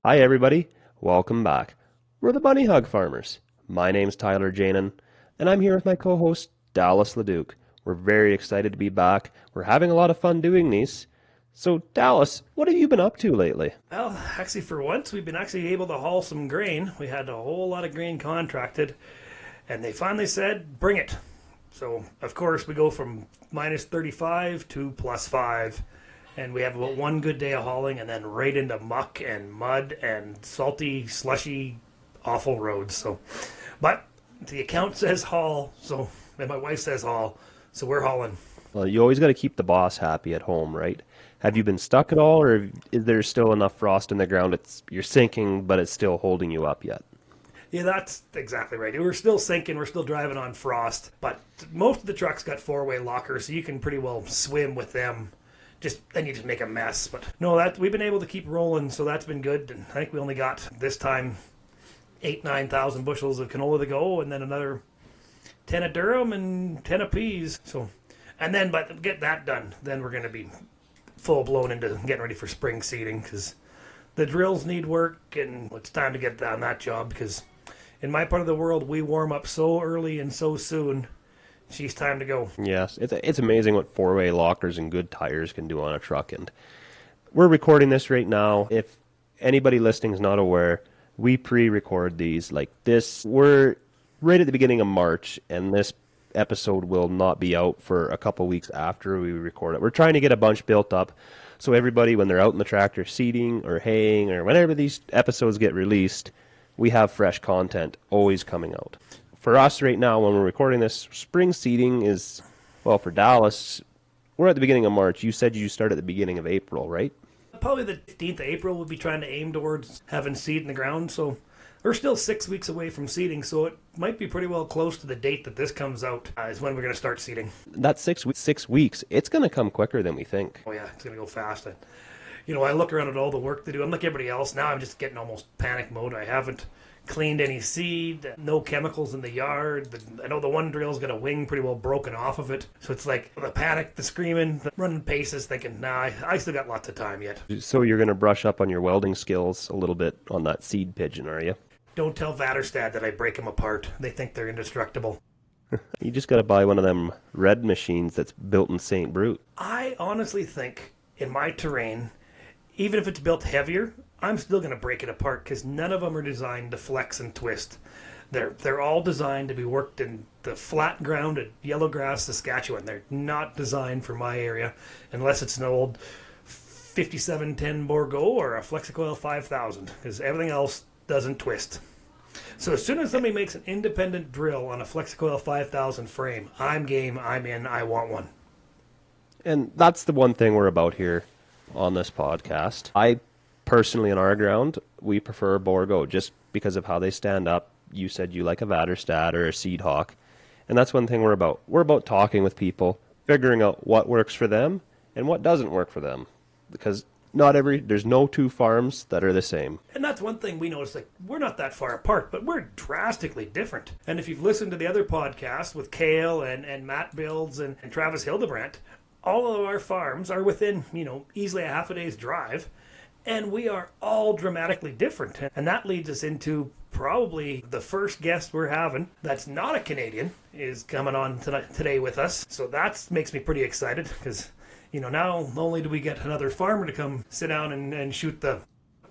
Hi, everybody. Welcome back. We're the Bunny Hug Farmers. My name's Tyler Janin, and I'm here with my co-host, Dallas Leduc. We're very excited to be back. We're having a lot of fun doing these. So, Dallas, what have you been up to lately? Well, actually, for once, we've been actually able to haul some grain. We had a whole lot of grain contracted, and they finally said, bring it. So, of course, we go from minus 35 to plus 5, and we have about one good day of hauling, and then right into muck and mud and salty, slushy, awful roads. So, but the account says haul, so and my wife says haul, so we're hauling. Well, you always got to keep the boss happy at home, right? Have you been stuck at all, or is there still enough frost in the ground? You're sinking, but it's still holding you up yet? Yeah, that's exactly right. We're still sinking. We're still driving on frost, but most of the trucks got four-way lockers, so you can pretty well swim with them. Just then you just make a mess. But no, that we've been able to keep rolling, so that's been good. And I think we only got this time 9,000 bushels of canola to go, and then another 10 of durum and 10 of peas. So, and then but get that done, then we're going to be full blown into getting ready for spring seeding because the drills need work, and it's time to get on that job because in my part of the world, we warm up so early and so soon. She's time to go. Yes, it's amazing what four-way lockers and good tires can do on a truck. And we're recording this right now. If anybody listening is not aware, we pre-record these like this. We're right at the beginning of March, and this episode will not be out for a couple weeks after we record it. We're trying to get a bunch built up so everybody, when they're out in the tractor seeding or haying or whenever these episodes get released, we have fresh content always coming out. For us right now, when we're recording this, spring seeding is, well, for Dallas, we're at the beginning of March. You said you start at the beginning of April, right? Probably the 15th of April, we'll be trying to aim towards having seed in the ground. So we're still 6 weeks away from seeding, so it might be pretty well close to the date that this comes out is when we're going to start seeding. That's 6 weeks. It's going to come quicker than we think. Oh yeah, it's going to go fast. I look around at all the work to do. I'm like everybody else now. I'm just getting almost panic mode. I haven't cleaned any seed, no chemicals in the yard. I know the one drill's got a wing pretty well broken off of it. So it's like the panic, the screaming, the running paces, thinking, nah, I still got lots of time yet. So you're going to brush up on your welding skills a little bit on that seed pigeon, are you? Don't tell Vaterstad that I break them apart. They think they're indestructible. You just got to buy one of them red machines that's built in St. Brute. I honestly think in my terrain, even if it's built heavier, I'm still going to break it apart because none of them are designed to flex and twist. They're all designed to be worked in the flat ground at Yellowgrass, Saskatchewan. They're not designed for my area unless it's an old 5710 Borgo or a Flexicoil 5000 because everything else doesn't twist. So as soon as somebody makes an independent drill on a Flexicoil 5000 frame, I'm game, I'm in, I want one. And that's the one thing we're about here on this podcast. I personally, in our ground, we prefer Borgo just because of how they stand up. You said you like a Vaterstad or a Seed Hawk. And that's one thing we're about. We're about talking with people, figuring out what works for them and what doesn't work for them. Because there's no two farms that are the same. And that's one thing we notice, like, we're not that far apart, but we're drastically different. And if you've listened to the other podcasts with Kale and Matt Builds and Travis Hildebrandt, all of our farms are within, easily a half a day's drive. And we are all dramatically different. And that leads us into probably the first guest we're having that's not a Canadian is coming on today with us. So that makes me pretty excited because, now not only do we get another farmer to come sit down and shoot the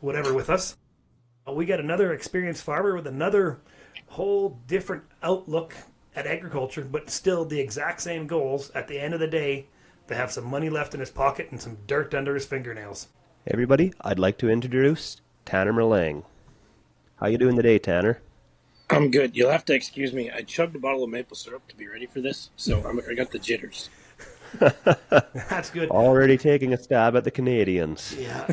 whatever with us, we get another experienced farmer with another whole different outlook at agriculture, but still the exact same goals at the end of the day to have some money left in his pocket and some dirt under his fingernails. Hey everybody, I'd like to introduce Tanner Millang. How you doing today, Tanner? I'm good. You'll have to excuse me. I chugged a bottle of maple syrup to be ready for this, so I got the jitters. That's good. Already taking a stab at the Canadians. Yeah.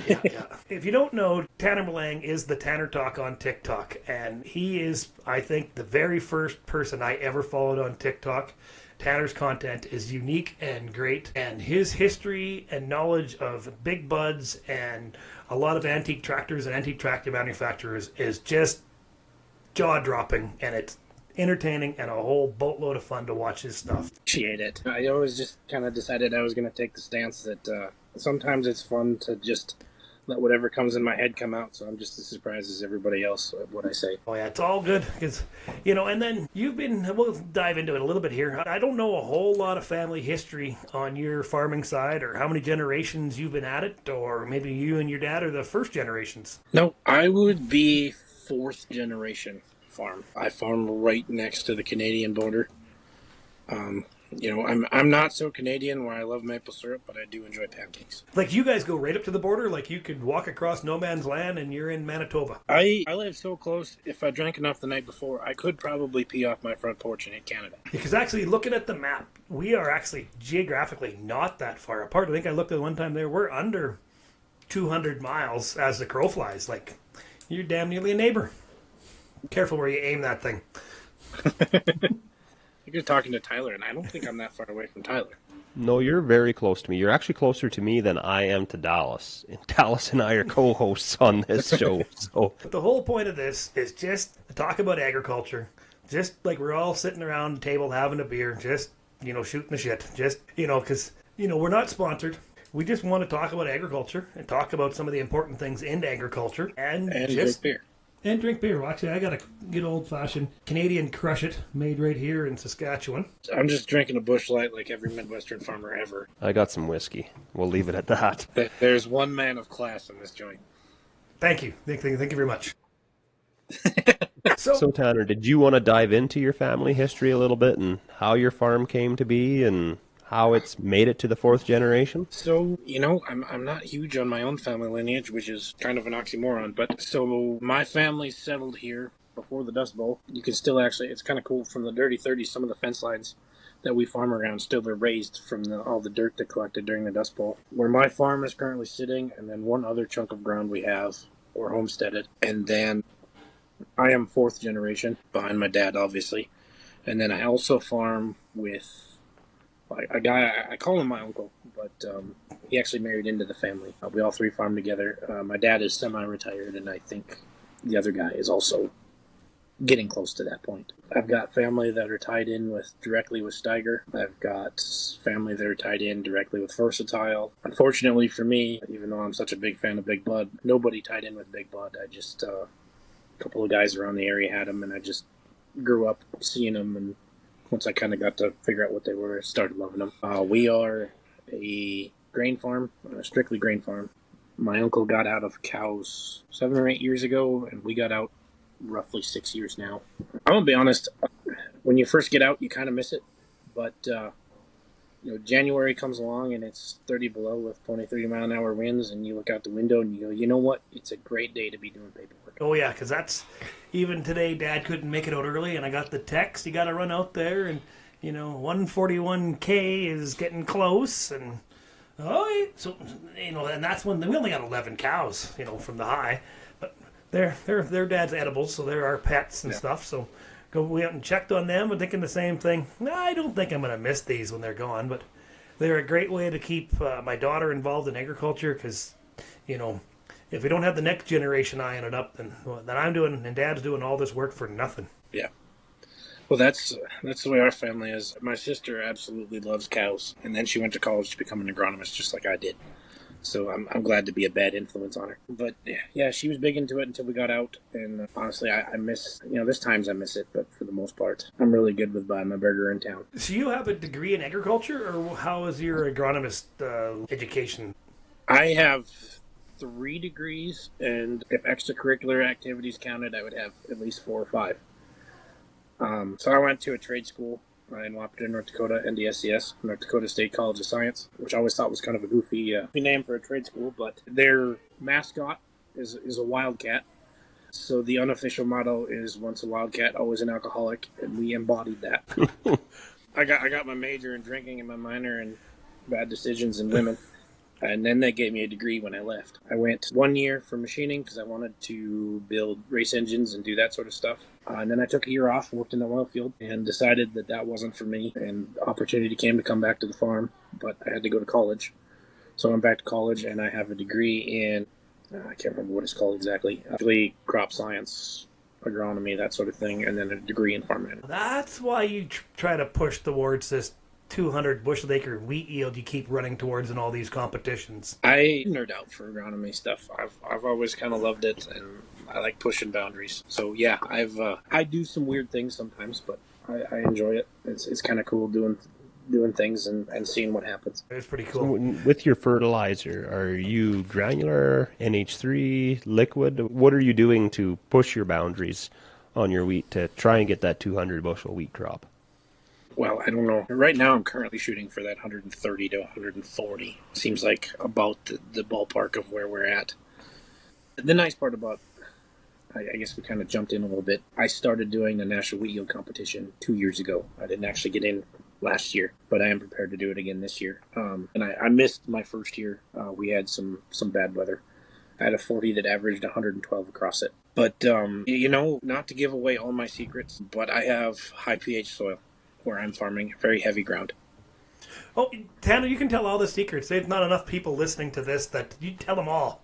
If you don't know, Tanner Millang is the Tanner Talk on TikTok, and he is, I think, the very first person I ever followed on TikTok. Tanner's content is unique and great, and his history and knowledge of big buds and a lot of antique tractors and antique tractor manufacturers is just jaw-dropping, and it's entertaining and a whole boatload of fun to watch his stuff. Appreciate it. I always just kind of decided I was going to take the stance that sometimes it's fun to just let whatever comes in my head come out. So I'm just as surprised as everybody else at what I say. Oh, yeah, it's all good. Because, and then we'll dive into it a little bit here. I don't know a whole lot of family history on your farming side or how many generations you've been at it, or maybe you and your dad are the first generations. No, I would be fourth generation farm. I farm right next to the Canadian border. I'm not so Canadian where I love maple syrup, but I do enjoy pancakes. Like, you guys go right up to the border? Like, you could walk across no man's land and you're in Manitoba? I live so close, if I drank enough the night before, I could probably pee off my front porch and hit Canada. Because actually, looking at the map, we are actually geographically not that far apart. I think I looked at one time there, we're under 200 miles as the crow flies. Like, you're damn nearly a neighbor. Careful where you aim that thing. You're talking to Tyler, and I don't think I'm that far away from Tyler. No, you're very close to me. You're actually closer to me than I am to Dallas. And Dallas and I are co-hosts on this show. So, but the whole point of this is just to talk about agriculture. Just like we're all sitting around the table having a beer, just, shooting the shit. Just, because, we're not sponsored. We just want to talk about agriculture and talk about some of the important things in agriculture. And just drink beer. And drink beer. Well, actually, I got a good old-fashioned Canadian Crush It made right here in Saskatchewan. I'm just drinking a Busch Light like every Midwestern farmer ever. I got some whiskey. We'll leave it at that. There's one man of class in this joint. Thank you. Thank you very much. So, Tanner, did you want to dive into your family history a little bit and how your farm came to be and how it's made it to the fourth generation? So, I'm not huge on my own family lineage, which is kind of an oxymoron, but so my family settled here before the Dust Bowl. You can still it's kind of cool, from the dirty 30s, some of the fence lines that we farm around still are raised from all the dirt that collected during the Dust Bowl. Where my farm is currently sitting, and then one other chunk of ground we have, or homesteaded, and then I am fourth generation, behind my dad, obviously, and then I also farm with a guy, I call him my uncle, but he actually married into the family. We all three farm together. My dad is semi-retired, and I think the other guy is also getting close to that point. I've got family that are tied in directly with Steiger. I've got family that are tied in directly with Versatile. Unfortunately for me, even though I'm such a big fan of Big Blood, nobody tied in with Big Blood. I just, a couple of guys around the area had them, and I just grew up seeing them, and once I kind of got to figure out what they were, I started loving them. We are a grain farm, strictly grain farm. My uncle got out of cows 7 or 8 years ago, and we got out roughly 6 years now. I'm going to be honest, when you first get out, you kind of miss it. But, January comes along and it's 30 below with 20, 30 mile an hour winds, and you look out the window and you go, you know what? It's a great day to be doing paperwork. Oh, yeah, because that's, even today, Dad couldn't make it out early, and I got the text, you got to run out there, and, 141K is getting close, and, and that's when, we only got 11 cows, from the high, but they're Dad's edibles, so they're our pets and stuff, so we went and checked on them and thinking the same thing. No, I don't think I'm going to miss these when they're gone, but they're a great way to keep my daughter involved in agriculture because, if we don't have the next generation eyeing it up, then I'm doing and Dad's doing all this work for nothing. Yeah. Well, that's the way our family is. My sister absolutely loves cows, and then she went to college to become an agronomist just like I did. So I'm glad to be a bad influence on her. But yeah, she was big into it until we got out. And honestly, I miss, there's times I miss it, but for the most part, I'm really good with buying my burger in town. So you have a degree in agriculture, or how is your agronomist education? I have 3 degrees, and if extracurricular activities counted, I would have at least 4 or 5. So I went to a trade school in Wapita, North Dakota, NDSCS, North Dakota State College of Science, which I always thought was kind of a goofy name for a trade school, but their mascot is a wildcat. So the unofficial motto is once a wildcat, always an alcoholic, and we embodied that. I got my major in drinking and my minor in bad decisions and women. And then they gave me a degree when I left. I went 1 year for machining because I wanted to build race engines and do that sort of stuff. And then I took a year off, worked in the oil field, and decided that wasn't for me. And opportunity came to come back to the farm, but I had to go to college. So I went back to college, and I have a degree in, I can't remember what it's called exactly, actually crop science, agronomy, that sort of thing, and then a degree in farm management. That's why you try to push towards this 200 bushel acre wheat yield you keep running towards in all these competitions? I nerd out for agronomy stuff. I've always kind of loved it, and I like pushing boundaries. So yeah, I do some weird things sometimes, but I enjoy it. It's kind of cool doing things and seeing what happens. It's pretty So cool. with your fertilizer, are you granular, NH3, liquid? What are you doing to push your boundaries on your wheat to try and get that 200 bushel wheat crop? Well, I don't know. Right now, I'm currently shooting for that 130 to 140. Seems like about the ballpark of where we're at. The nice part about, I guess we kind of jumped in a little bit. I started doing the National Wheat Yield Competition 2 years ago. I didn't actually get in last year, but I am prepared to do it again this year. And I missed my first year. We had some bad weather. I had a 40 that averaged 112 across it. But, not to give away all my secrets, but I have high pH soil where I'm farming, very heavy ground. Oh, Tanner, you can tell all the secrets. There's not enough people listening to this that you tell them all.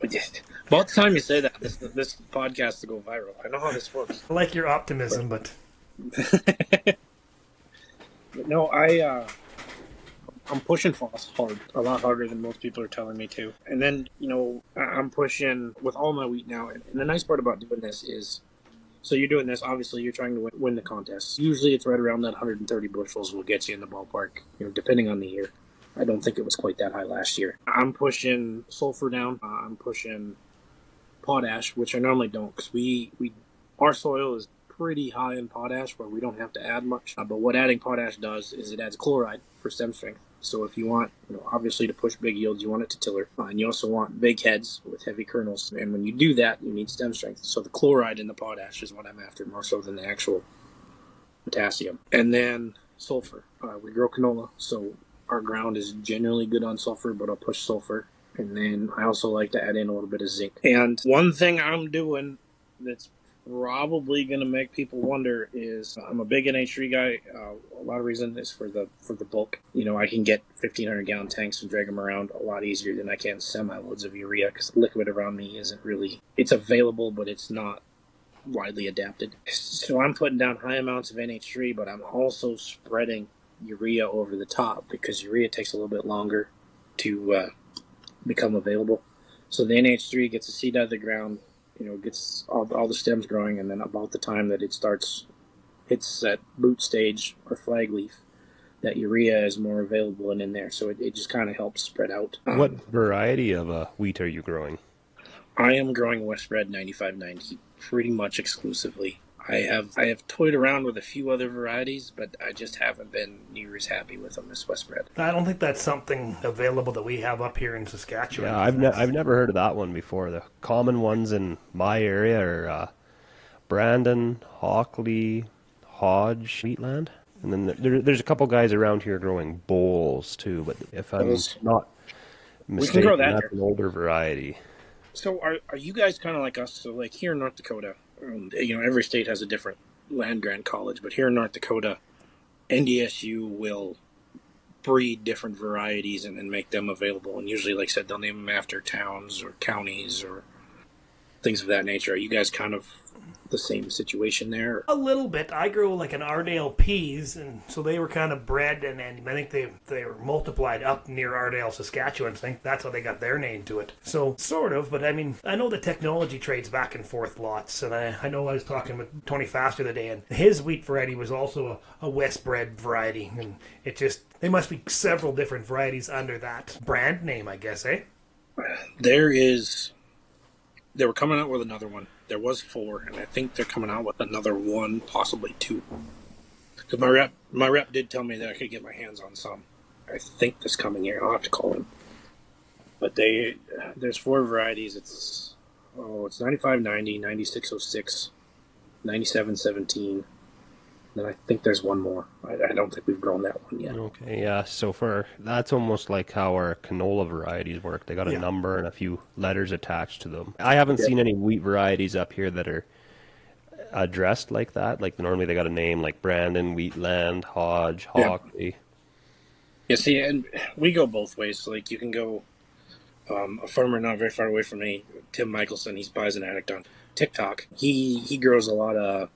About the time you say that, this podcast to go viral. I know how this works. I like your optimism, but No, I'm pushing FOSS hard, a lot harder than most people are telling me to. And then, I'm pushing with all my wheat now. And the nice part about doing this is, so you're doing this, obviously you're trying to win the contest. Usually it's right around that 130 bushels will get you in the ballpark, depending on the year. I don't think it was quite that high last year. I'm pushing sulfur down. I'm pushing potash, which I normally don't, because our soil is pretty high in potash where we don't have to add much. But what adding potash does is it adds chloride for stem strength. So if you want, obviously to push big yields, you want it to tiller. And you also want big heads with heavy kernels. And when you do that, you need stem strength. So the chloride in the potash is what I'm after more so than the actual potassium. And then sulfur. We grow canola, so our ground is generally good on sulfur, but I'll push sulfur. And then I also like to add in a little bit of zinc. And one thing I'm doing that's probably going to make people wonder is I'm a big NH3 guy. A lot of reason is for the bulk. I can get 1,500 gallon tanks and drag them around a lot easier than I can semi-loads of urea because the liquid around me isn't really, it's available, but it's not widely adapted. So I'm putting down high amounts of NH3, but I'm also spreading urea over the top because urea takes a little bit longer to become available. So the NH3 gets the seed out of the ground, gets all the stems growing, and then about the time that it hits that boot stage or flag leaf, that urea is more available and in there. So it just kind of helps spread out. What variety of wheat are you growing? I am growing West Red 9590 pretty much exclusively. I have toyed around with a few other varieties, but I just haven't been near as happy with them as West Red. I don't think that's something available that we have up here in Saskatchewan. Yeah, I've never heard of that one before. The common ones in my area are Brandon, Hockley, Hodge, Wheatland. And then there's a couple guys around here growing bowls too, but if I'm not mistaken, that's an older variety. So are you guys kind of like us? So like here in North Dakota, every state has a different land-grant college, but here in North Dakota, NDSU will breed different varieties and make them available. And usually, like I said, they'll name them after towns or counties or things of that nature. Are you guys kind of the same situation there? A little bit. I grow like an Ardale peas, and so they were kind of bred, and I think they were multiplied up near Ardale, Saskatchewan. I think that's how they got their name to it. So sort of, but I mean, I know the technology trades back and forth lots, and I know I was talking with Tony Faster the other day, and his wheat variety was also a West bred variety, and there must be several different varieties under that brand name, I guess, eh? They were coming out with another one. There was 4, and I think they're coming out with another 1, possibly 2. Because my rep did tell me that I could get my hands on some. I think this coming year. I'll have to call him. But there's 4 varieties. It's 9590, 9606, 9717. Then I think there's one more. I don't think we've grown that one yet. Okay, yeah. So that's almost like how our canola varieties work. They got a number and a few letters attached to them. I haven't seen any wheat varieties up here that are addressed like that. Like normally they got a name like Brandon, Wheatland, Hodge, Hockley. Yeah, see, and we go both ways. So, like you can go, a farmer not very far away from me, Tim Michelson, he's Bison Addict on TikTok. He grows a lot of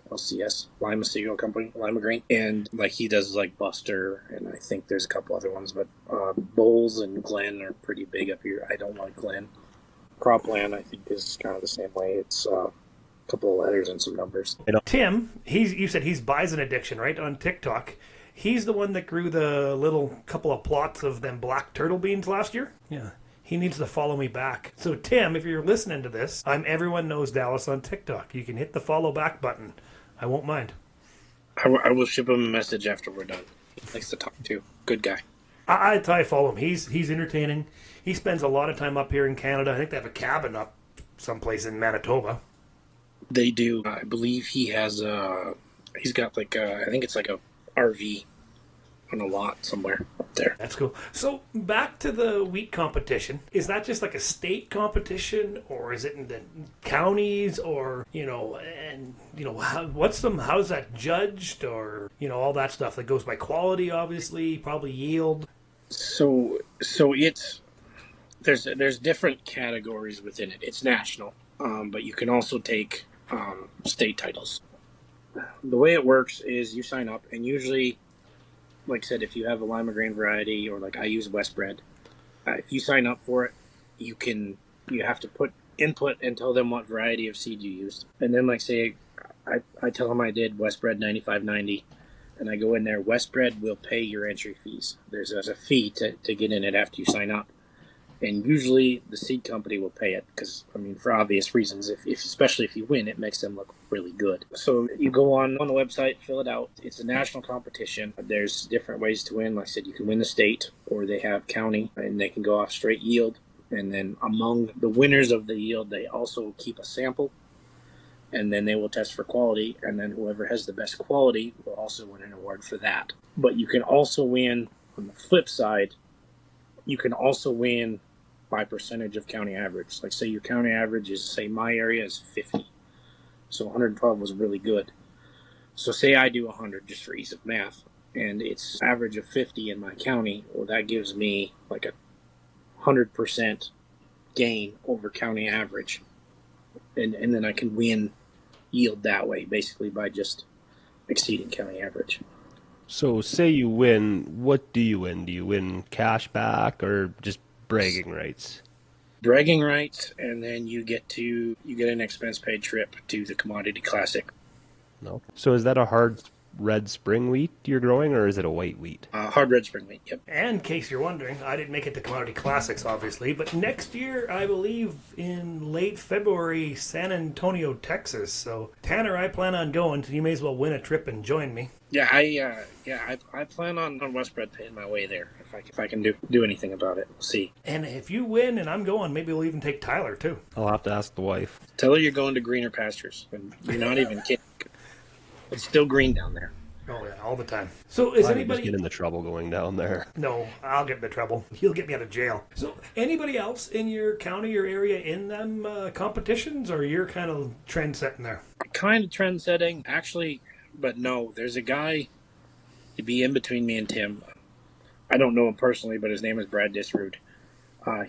LCS, Lima Cereal Company, Lima Green, and like he does like Buster, and I think there's a couple other ones, but Bowles and Glen are pretty big up here. I don't like Glen. Cropland, I think, is kind of the same way. It's a couple of letters and some numbers. Tim, you said he's Bison Addiction, right, on TikTok. He's the one that grew the little couple of plots of them black turtle beans last year? Yeah. He needs to follow me back. So, Tim, if you're listening to this, I'm Everyone Knows Dallas on TikTok. You can hit the follow back button. I won't mind. I will ship him a message after we're done. He likes to talk to. Good guy. I follow him. He's entertaining. He spends a lot of time up here in Canada. I think they have a cabin up someplace in Manitoba. They do. I believe he has he's got like I think it's like a RV on a lot somewhere up there. That's cool. So back to the wheat competition. Is that just like a state competition, or is it in the counties, or how's that judged, or all that stuff that goes by quality, obviously, probably yield. So it's there's different categories within it. It's national, but you can also take state titles. The way it works is you sign up, and usually, like I said, if you have a Lima Grain variety, or like I use West Bread, if you sign up for it, you have to put input and tell them what variety of seed you used. And then, like, say, I tell them I did West Bread 9590, and I go in there. West Bread will pay your entry fees. There's a fee to get in it after you sign up. And usually the seed company will pay it because, for obvious reasons, if especially if you win, it makes them look really good. So you go on the website, fill it out. It's a national competition. There's different ways to win. Like I said, you can win the state, or they have county, and they can go off straight yield. And then among the winners of the yield, they also keep a sample, and then they will test for quality. And then whoever has the best quality will also win an award for that. But you can also win, on the flip side, you can also win by percentage of county average. Like, say your county average is, say my area is 50. So 112 was really good. So say I do 100 just for ease of math, and it's average of 50 in my county. Well, that gives me like a 100% gain over county average. And then I can win yield that way, basically by just exceeding county average. So say you win, what do you win? Do you win cash back or just bragging rights? Bragging rights, and then you get an expense paid trip to the Commodity Classic. No. So is that a hard red spring wheat you're growing, or is it a white wheat? Hard red spring wheat, yep. And in case you're wondering, I didn't make it to Commodity Classics, obviously, but next year, I believe in late February, San Antonio, Texas. So, Tanner, I plan on going, so you may as well win a trip and join me. Yeah, I plan on West Bread paying my way there if I can do anything about it. We'll see. And if you win and I'm going, maybe we'll even take Tyler too. I'll have to ask the wife. Tell her you're going to greener pastures, and you're not even kidding. It's still green down there. Oh yeah, all the time. So is anybody just get into trouble going down there? No, I'll get into trouble. He'll get me out of jail. So anybody else in your county or area in them competitions, or you're kind of trend setting there? Kind of trend setting, actually, but no. There's a guy to be in between me and Tim. I don't know him personally, but his name is Brad Disrude.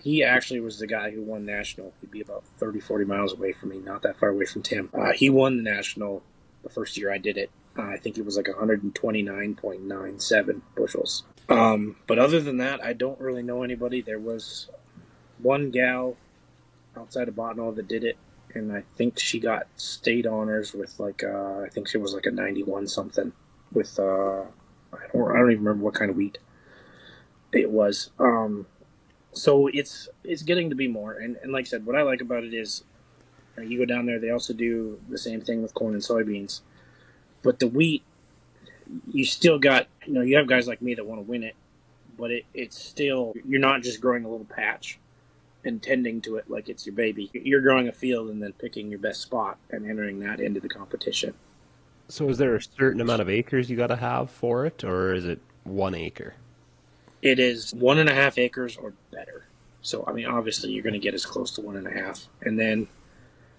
He actually was the guy who won national. He'd be about 30, 40 miles away from me, not that far away from Tim. He won the national the first year I did it. I think it was like 129.97 bushels. But other than that, I don't really know anybody. There was one gal outside of Bottineau that did it, and I think she got state honors with like, I think she was like a 91 something with, I don't even remember what kind of wheat it was. So it's getting to be more. And like I said, what I like about it is you go down there, they also do the same thing with corn and soybeans. But the wheat, you still got, you have guys like me that want to win it, but it's still, you're not just growing a little patch and tending to it like it's your baby. You're growing a field and then picking your best spot and entering that into the competition. So is there a certain amount of acres you got to have for it, or is it 1 acre? It is 1.5 acres or better. So, obviously you're going to get as close to 1.5. And then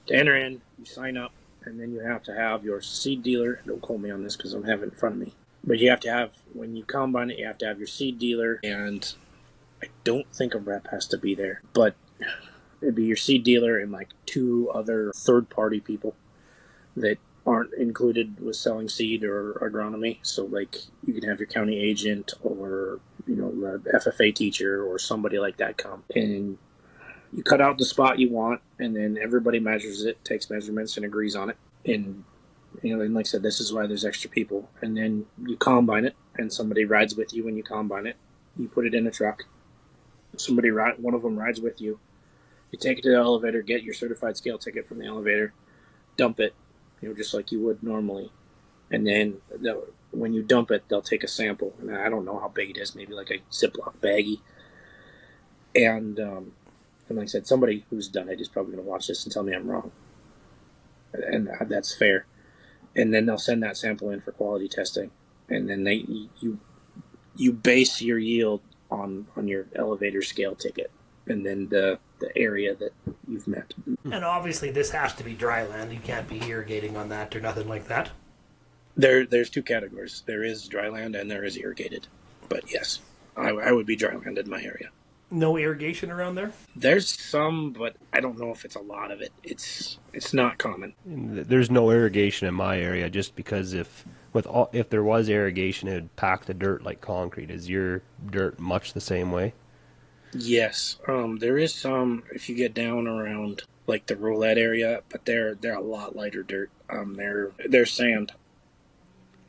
to enter in, you sign up, and then you have to have your seed dealer. Don't quote me on this because I don't have it in front of me. But you have to have, when you combine it, you have to have your seed dealer, and I don't think a rep has to be there. But it'd be your seed dealer and like 2 other third-party people that aren't included with selling seed or agronomy. So like you can have your county agent or the FFA teacher or somebody like that come, and you cut out the spot you want, and then everybody measures it, takes measurements, and agrees on it. And and like I said, this is why there's extra people. And then you combine it, and somebody rides with you when you combine it. You put it in a truck. One of them rides with you. You take it to the elevator, get your certified scale ticket from the elevator, dump it, just like you would normally. And then when you dump it, they'll take a sample. And I don't know how big it is, maybe like a Ziploc baggie. And like I said, somebody who's done it is probably going to watch this and tell me I'm wrong. And that's fair. And then they'll send that sample in for quality testing. And then you base your yield on your elevator scale ticket, and then the area that you've met. And obviously this has to be dry land. You can't be irrigating on that or nothing like that. There's two categories. There is dry land and there is irrigated. But yes, I would be dry land in my area. No irrigation around there? There's some, but I don't know if it's a lot of it. It's not common. There's no irrigation in my area, just because if there was irrigation, it would pack the dirt like concrete. Is your dirt much the same way? Yes. There is some if you get down around like the roulette area, but they're a lot lighter dirt. They're sand.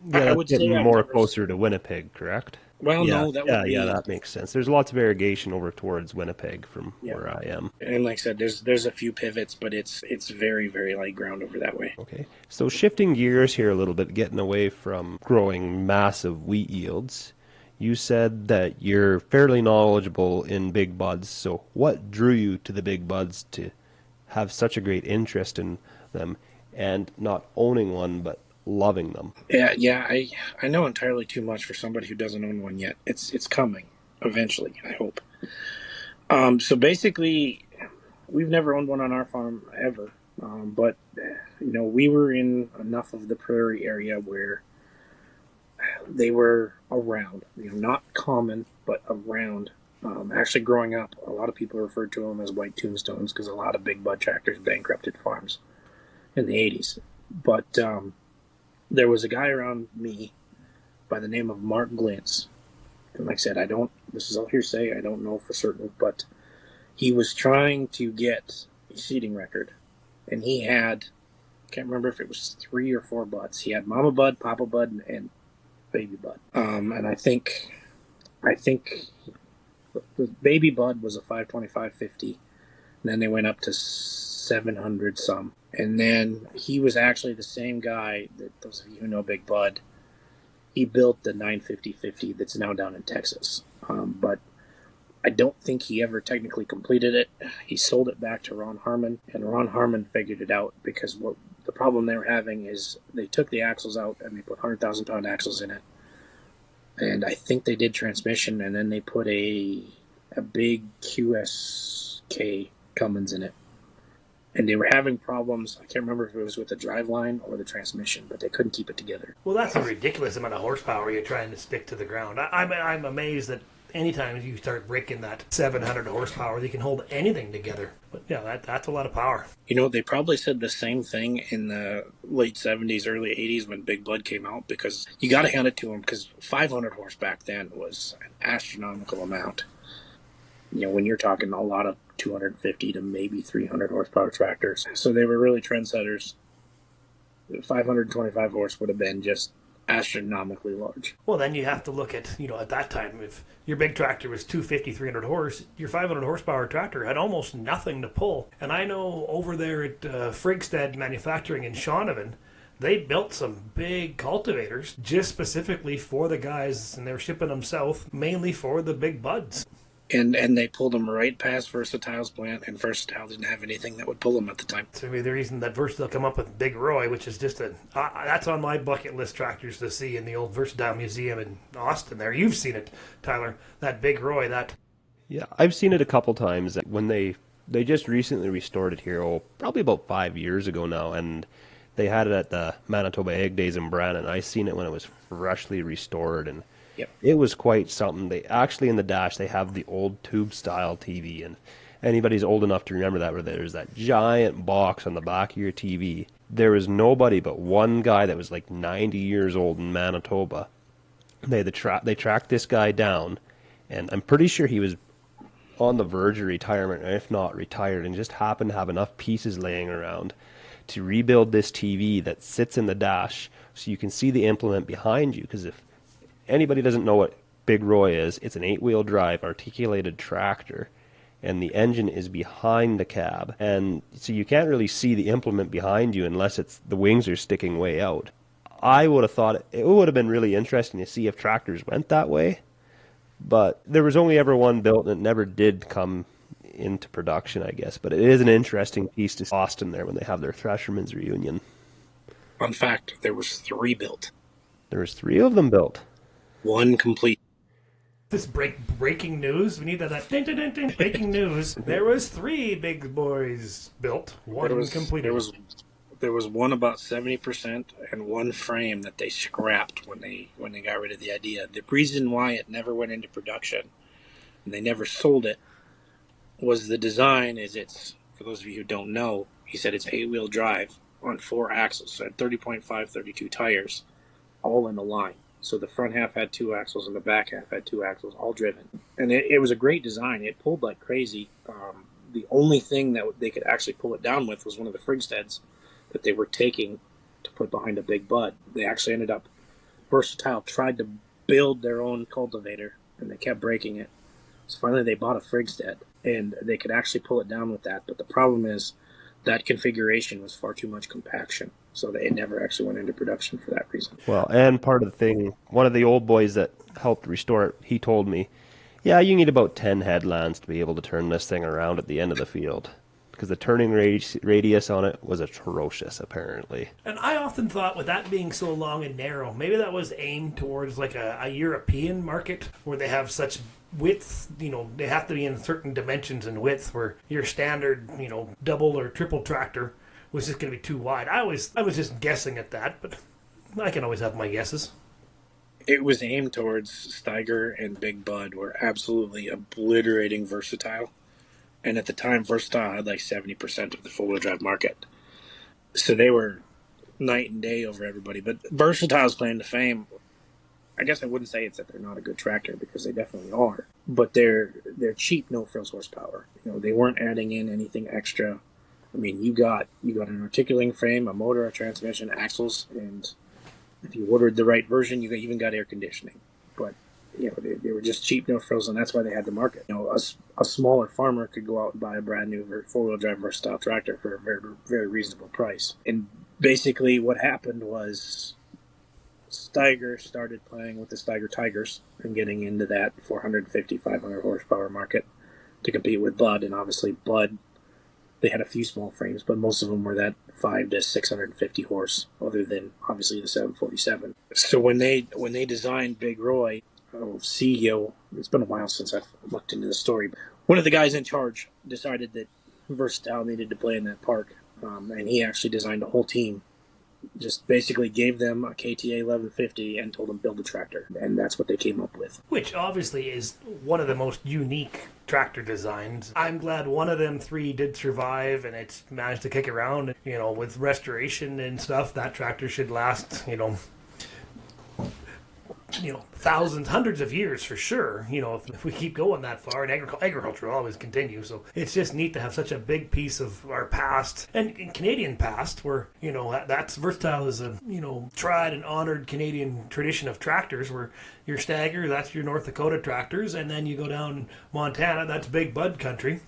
Yeah, I would say more closer to Winnipeg, correct? Well, yeah, no, that would be... Yeah, that makes sense. There's lots of irrigation over towards Winnipeg from where I am. And like I said, there's a few pivots, but it's very, very light ground over that way. Okay. So shifting gears here a little bit, getting away from growing massive wheat yields, you said that you're fairly knowledgeable in big buds. So what drew you to the big buds to have such a great interest in them, and not owning one, but loving them? Yeah, I know entirely too much for somebody who doesn't own one yet. It's coming eventually, I hope. So basically, we've never owned one on our farm ever, but we were in enough of the prairie area where they were around, not common, but around. Actually, growing up, a lot of people referred to them as white tombstones because a lot of big bud tractors bankrupted farms in the 80s. But there was a guy around me by the name of Mark Glintz. And like I said, this is all hearsay, I don't know for certain, but he was trying to get a seeding record. And he had, I can't remember if it was 3 or 4 buds. He had Mama Bud, Papa Bud, and Baby Bud. And I think the Baby Bud was a 525.50. And then they went up to 700 some. And then he was actually the same guy that those of you who know Big Bud, he built the 950.50 that's now down in Texas. But I don't think he ever technically completed it. He sold it back to Ron Harmon, and Ron Harmon figured it out because what the problem they were having is they took the axles out and they put 100,000 pound axles in it. And I think they did transmission, and then they put a big QSK Cummins in it. And they were having problems. I can't remember if it was with the driveline or the transmission, but they couldn't keep it together. Well, that's a ridiculous amount of horsepower you're trying to stick to the ground. I'm amazed that anytime you start breaking that 700 horsepower, you can hold anything together. But yeah, that's a lot of power. They probably said the same thing in the late 70s, early 80s when Big Bud came out, because you got to hand it to them, because 500 horse back then was an astronomical amount. When you're talking a lot of 250 to maybe 300 horsepower tractors. So they were really trendsetters. 525 horse would have been just astronomically large. Well, then you have to look at, at that time, if your big tractor was 250, 300 horse, your 500 horsepower tractor had almost nothing to pull. And I know over there at Frigstead Manufacturing in Shaunavon, they built some big cultivators just specifically for the guys, and they were shipping them south mainly for the big buds. And they pulled them right past Versatile's plant, and Versatile didn't have anything that would pull them at the time. So maybe the reason that Versatile come up with Big Roy, which is just that's on my bucket list tractors to see in the old Versatile Museum in Austin there. You've seen it, Tyler, that Big Roy, that... Yeah, I've seen it a couple times. When they just recently restored it here, probably about 5 years ago now, and they had it at the Manitoba Egg Days in Brandon. I seen it when it was freshly restored, and yep. It was quite something. They actually, in the dash, they have the old tube-style TV, and anybody's old enough to remember that, where there's that giant box on the back of your TV, There was nobody but one guy that was like 90 years old in Manitoba. They tracked this guy down, and I'm pretty sure he was on the verge of retirement, or if not retired, and just happened to have enough pieces laying around to rebuild this TV that sits in the dash so you can see the implement behind you. Because if anybody doesn't know what Big Roy is, it's an 8-wheel drive articulated tractor, and the engine is behind the cab, and so you can't really see the implement behind you unless the wings are sticking way out. I would have thought it would have been really interesting to see if tractors went that way, but there was only ever one built, and it never did come into production, I guess. But it is an interesting piece to Austin there when they have their Thresherman's reunion. Fun fact, there was 3 built. There was 3 of them built. 1 complete. This breaking news. We need that ding, ding, ding, ding, breaking news. There was 3 big boys built. 1 completed. There was 1 about 70% and 1 frame that they scrapped when they got rid of the idea. The reason why it never went into production and they never sold it was the design. It's, for those of you who don't know, he said it's 8-wheel drive on 4 axles, so 30.5, 32 tires, all in a line. So the front half had 2 axles and the back half had 2 axles, all driven. And it was a great design. It pulled like crazy. The only thing that they could actually pull it down with was one of the Frigsteads that they were taking to put behind a big bud. They actually ended up, Versatile tried to build their own cultivator, and they kept breaking it. So finally they bought a Frigstead, and they could actually pull it down with that. But the problem is that configuration was far too much compaction. So it never actually went into production for that reason. Well, and part of the thing, one of the old boys that helped restore it, he told me, yeah, you need about 10 headlands to be able to turn this thing around at the end of the field. Because the turning radius on it was atrocious, apparently. And I often thought, with that being so long and narrow, maybe that was aimed towards like a European market where they have such width, they have to be in certain dimensions and width, where your standard, double or triple tractor was just going to be too wide. I was just guessing at that, but I can always have my guesses. It was aimed towards Steiger and Big Bud were absolutely obliterating Versatile. And at the time, Versatile had like 70% of the four-wheel drive market. So they were night and day over everybody. But Versatile's claim to fame, I guess I wouldn't say it's that they're not a good tractor, because they definitely are. But they're cheap, no-frills horsepower. They weren't adding in anything extra. I mean, you got an articulating frame, a motor, a transmission, axles, and if you ordered the right version, you even got air conditioning. But they were just cheap, no frills, and that's why they had the market. A smaller farmer could go out and buy a brand new four-wheel drive Versatile tractor for a very, very reasonable price. And basically, what happened was Steiger started playing with the Steiger Tigers and getting into that 450, 500 horsepower market to compete with Bud. And obviously, Bud, they had a few small frames, but most of them were that 5 to 650 horse, other than obviously the 747. So when they designed Big Roy, CEO, it's been a while since I've looked into the story. One of the guys in charge decided that Versatile needed to play in that park, and he actually designed a whole team. Just basically gave them a KTA 1150 and told them build a tractor, and that's what they came up with. Which obviously is one of the most unique tractor designs. I'm glad one of them 3 did survive, and it's managed to kick around. With restoration and stuff, that tractor should last, thousands, hundreds of years for sure, if we keep going that far, and agriculture will always continue. So it's just neat to have such a big piece of our past and Canadian past where, that's Versatile is a, tried and honored Canadian tradition of tractors, where your Steiger, that's your North Dakota tractors, and then you go down Montana, that's Big Bud country.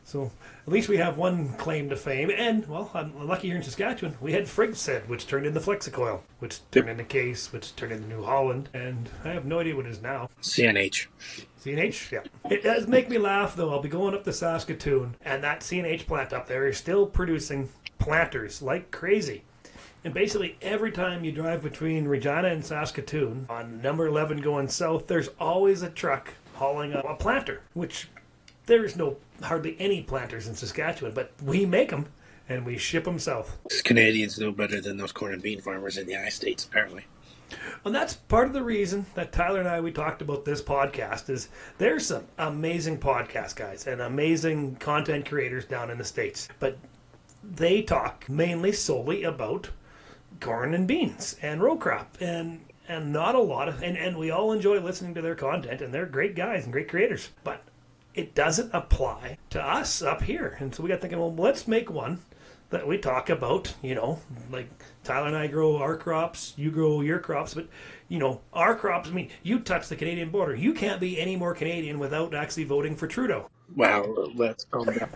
So at least we have one claim to fame. And, well, I'm lucky here in Saskatchewan. We had Frigstead, which turned into Flexicoil, which turned into Case, which turned into New Holland. And I have no idea what it is now. CNH. CNH? Yeah. It does make me laugh, though. I'll be going up to Saskatoon, and that CNH plant up there is still producing planters like crazy. And basically every time you drive between Regina and Saskatoon on number 11 going south, there's always a truck hauling a planter, which there's hardly any planters in Saskatchewan, but we make them and we ship them south. Canadians know better than those corn and bean farmers in the United States, apparently. And that's part of the reason that Tyler and I, we talked about this podcast, is there's some amazing podcast guys and amazing content creators down in the States. But they talk mainly solely about corn and beans and row crop and not a lot of and we all enjoy listening to their content, and they're great guys and great creators, but it doesn't apply to us up here. And so we got thinking, well, let's make one that we talk about, like Tyler and I grow our crops, you grow your crops, but our crops, I mean, you touch the Canadian border. You can't be any more Canadian without actually voting for Trudeau. Wow, let's calm down.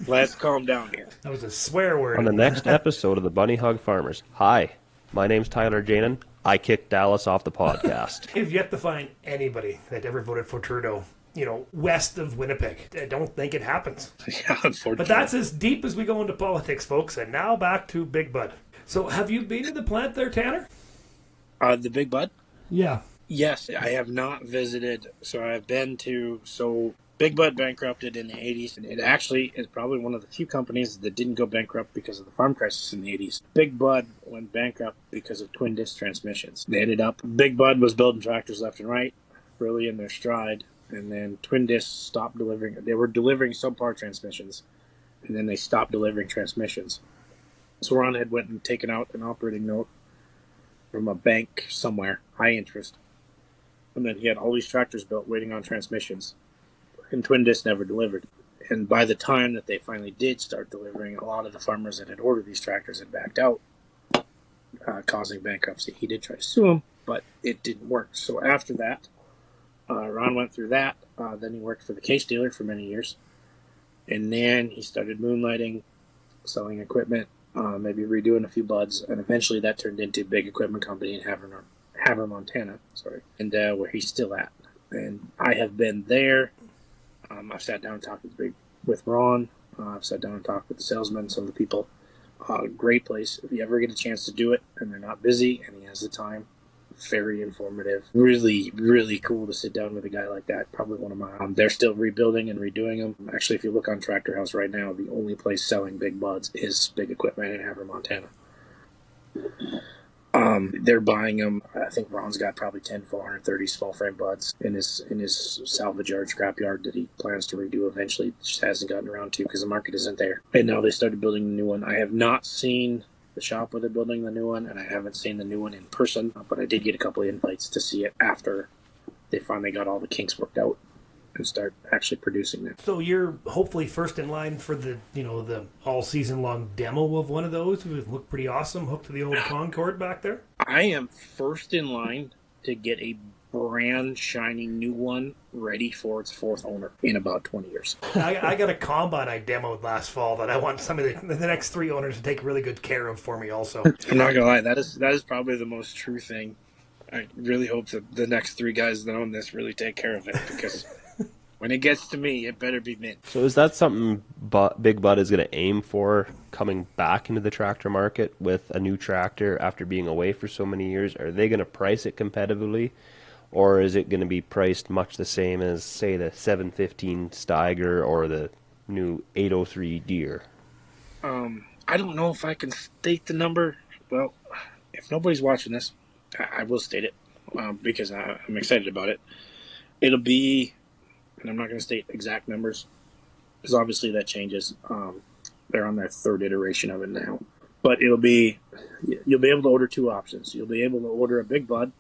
Let's calm down here. That was a swear word. On the next episode of the Bunny Hug Farmers. Hi, my name's Tyler Janin. I kicked Dallas off the podcast. I've yet to find anybody that ever voted for Trudeau, west of Winnipeg. I don't think it happens. Yeah, unfortunately. But that's as deep as we go into politics, folks. And now back to Big Bud. So have you been to the plant there, Tanner? The Big Bud? Yeah. Yes, I have not visited. So I've been to... Big Bud bankrupted in the 80s, and it actually is probably one of the few companies that didn't go bankrupt because of the farm crisis in the 80s. Big Bud went bankrupt because of twin disc transmissions. They ended up... Big Bud was building tractors left and right, really in their stride, and then twin discs stopped delivering. They were delivering subpar transmissions, and then they stopped delivering transmissions. So Ron had went and taken out an operating note from a bank somewhere, high interest, and then he had all these tractors built waiting on transmissions, and twin disc never delivered. And by the time that they finally did start delivering, a lot of the farmers that had ordered these tractors had backed out, causing bankruptcy. He did try to sue them, but it didn't work. So after that, Ron went through that. Then he worked for the case dealer for many years. And then he started moonlighting, selling equipment, maybe redoing a few buds. And eventually that turned into a big equipment company in Havre, Montana. And where he's still at. And I have been there. I've sat down and talked with Ron. I've sat down and talked with the salesmen, some of the people. Great place. If you ever get a chance to do it and they're not busy and he has the time, very informative. Really, really cool to sit down with a guy like that. Probably one of my... they're still rebuilding and redoing them. Actually, if you look on Tractor House right now, the only place selling big buds is Big Equipment in Havre, Montana. They're buying them. I think Ron's got probably 10 430 small frame buds in his salvage yard, scrap yard that he plans to redo eventually. Just hasn't gotten around to because the market isn't there. And now they started building the new one. I have not seen the shop where they're building the new one, and I haven't seen the new one in person, but I did get a couple of invites to see it after they finally got all the kinks worked out and start actually producing them. So you're hopefully first in line for the the all season long demo of one of those. It would look pretty awesome, hooked to the old Concorde back there. I am first in line to get a brand shining new one ready for its fourth owner in about 20 years. I got a combine I demoed last fall that I want some of the next three owners to take really good care of for me also. I'm not gonna lie, that is probably the most true thing. I really hope that the next three guys that own this really take care of it, because when it gets to me, it better be mint. So is that something Big Bud is going to aim for coming back into the tractor market with a new tractor after being away for so many years? Are they going to price it competitively, or is it going to be priced much the same as, say, the 715 Steiger or the new 803 Deer? I don't know if I can state the number. Well, if nobody's watching this, I will state it because I'm excited about it. It'll be... and I'm not going to state exact numbers, because obviously that changes. They're on their third iteration of it now. But you'll be able to order two options. You'll be able to order a Big Bud,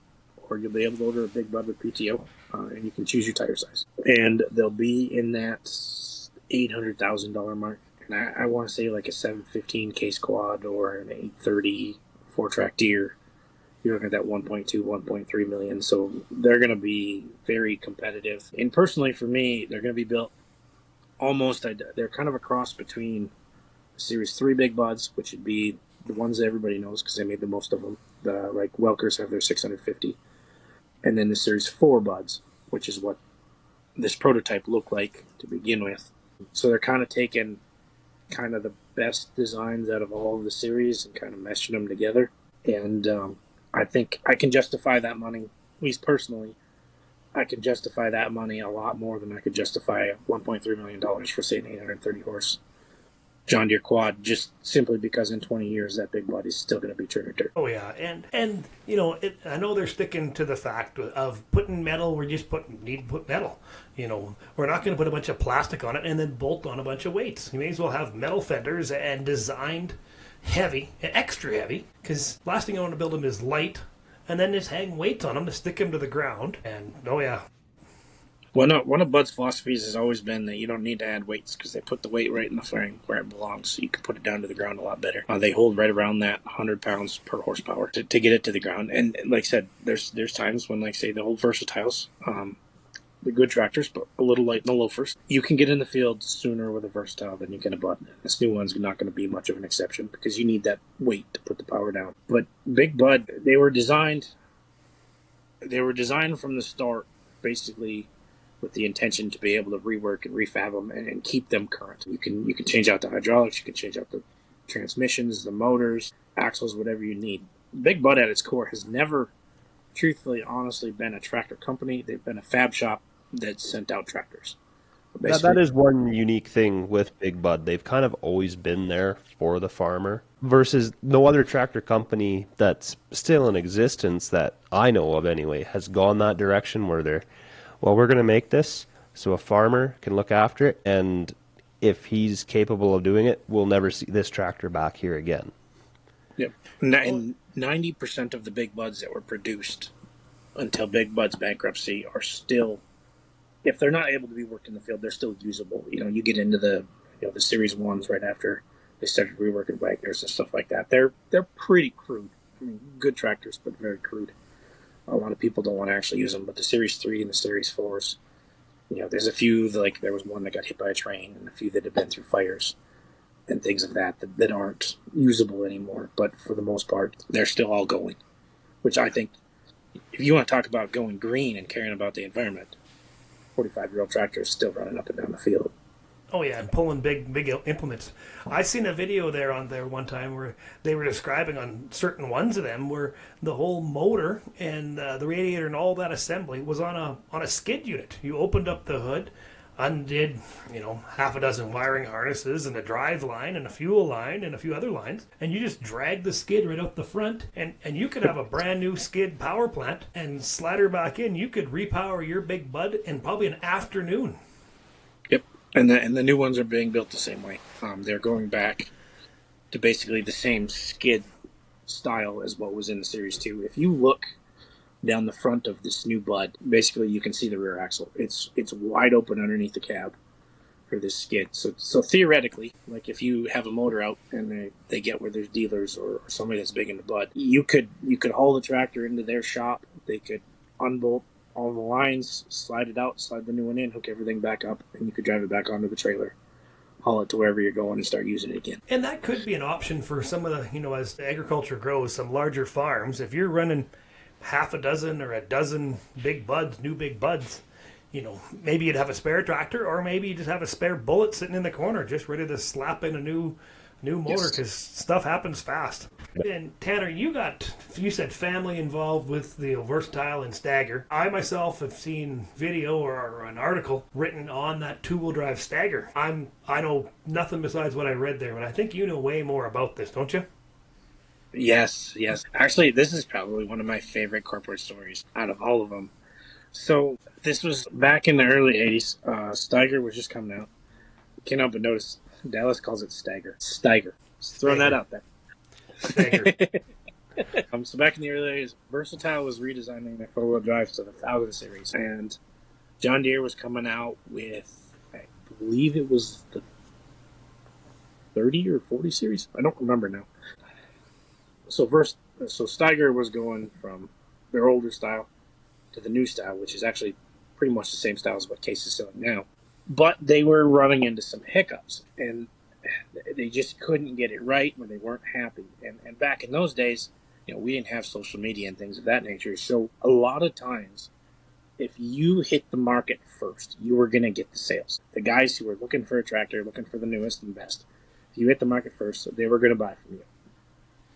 or you'll be able to order a Big Bud with PTO, and you can choose your tire size. And they'll be in that $800,000 mark. And I want to say like a 715 case quad or an 830 four-track Deer. You're looking at that 1.2, 1.3 million. So they're going to be very competitive. And personally, for me, they're going to be built almost, they're kind of a cross between Series 3 Big Buds, which would be the ones that everybody knows because they made the most of them. Like Welkers have their 650. And then the Series 4 Buds, which is what this prototype looked like to begin with. So they're kind of taking kind of the best designs out of all of the series and kind of meshing them together. And I think I can justify that money, at least personally. I can justify that money a lot more than I could justify $1.3 million for, say, an 830 horse John Deere quad, just simply because in 20 years that big bud is still going to be trigger dirt. Oh yeah, and you know, I know they're sticking to the fact of putting metal. We're just need to put metal. You know, we're not going to put a bunch of plastic on it and then bolt on a bunch of weights. You may as well have metal fenders and designed heavy, extra heavy, because last thing I want to build them is light, and then just hang weights on them to stick them to the ground. And oh yeah. Well, no, one of Bud's philosophies has always been that you don't need to add weights because they put the weight right in the frame where it belongs, so you can put it down to the ground a lot better. They hold right around that 100 pounds per horsepower to get it to the ground. And like I said, there's times when, like say, the old Versatiles, the good tractors, but a little light in the loafers, you can get in the field sooner with a Versatile than you can a Bud. This new one's not going to be much of an exception because you need that weight to put the power down. But Big Bud, they were designed from the start, basically, with the intention to be able to rework and refab them and keep them current. You can change out the hydraulics, you can change out the transmissions, the motors, axles, whatever you need. Big Bud at its core has never, truthfully, honestly, been a tractor company. They've been a fab shop that sent out tractors. That is one unique thing with Big Bud. They've kind of always been there for the farmer versus no other tractor company that's still in existence that I know of anyway has gone that direction where they're, well, we're going to make this so a farmer can look after it, and if he's capable of doing it, we'll never see this tractor back here again. Yep. And 90% of the Big Buds that were produced until Big Bud's bankruptcy are still, if they're not able to be worked in the field, they're still usable. You know, you get into the Series 1s right after they started reworking Wagners and stuff like that. They're pretty crude. I mean, good tractors, but very crude. A lot of people don't want to actually use them, but the Series 3 and the Series 4s, you know, there's a few, like there was one that got hit by a train and a few that have been through fires and things of that aren't usable anymore. But for the most part, they're still all going, which I think, if you want to talk about going green and caring about the environment, 45-year-old tractor is still running up and down the field. Oh yeah, and pulling big implements. I seen a video there on there one time where they were describing on certain ones of them where the whole motor and the radiator and all that assembly was on a skid unit. You opened up the hood, undid, you know, half a dozen wiring harnesses and a drive line and a fuel line and a few other lines, and you just dragged the skid right out the front, and you could have a brand new skid power plant and slide her back in. You could repower your Big Bud in probably an afternoon. Yep. And the new ones are being built the same way. They're going back to basically the same skid style as what was in the Series 2. If you look down the front of this new Bud, basically you can see the rear axle. It's wide open underneath the cab for this skid. So theoretically, like if you have a motor out and they get where there's dealers or somebody that's big into Bud, you could haul the tractor into their shop. They could unbolt all the lines, slide it out, slide the new one in, hook everything back up, and you could drive it back onto the trailer, haul it to wherever you're going, and start using it again. And that could be an option for some of the, you know, as agriculture grows, some larger farms. If you're running half a dozen or a dozen Big Buds, new Big Buds, you know, maybe you'd have a spare tractor, or maybe you just have a spare bullet sitting in the corner, just ready to slap in a new motor, because stuff happens fast. And Tanner, you said family involved with the Versatile and Steiger. I myself have seen video or an article written on that two-wheel drive Steiger. I know nothing besides what I read there, but I think you know way more about this, don't you? Yes. Actually, this is probably one of my favorite corporate stories out of all of them. So this was back in the early 80s. Steiger was just coming out. Can't help but notice Dallas calls it Steiger. Just throwing that out there. Steiger. So back in the early 80s, Versatile was redesigning their four-wheel drive to the 1000 series. And John Deere was coming out with, I believe it was the 30 or 40 series. I don't remember now. So Steiger was going from their older style to the new style, which is actually pretty much the same style as what Case is selling now. But they were running into some hiccups, and they just couldn't get it right when they weren't happy. And back in those days, you know, we didn't have social media and things of that nature. So a lot of times, if you hit the market first, you were going to get the sales. The guys who were looking for a tractor, looking for the newest and best, if you hit the market first, they were going to buy from you.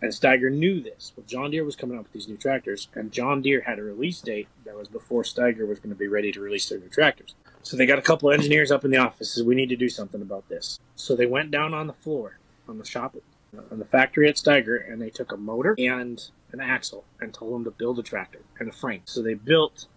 And Steiger knew this. Well, John Deere was coming out with these new tractors, and John Deere had a release date that was before Steiger was going to be ready to release their new tractors. So they got a couple of engineers up in the office. Said, we need to do something about this. So they went down on the floor, on the shop, on the factory at Steiger, and they took a motor and an axle and told them to build a tractor and a frame. So they built,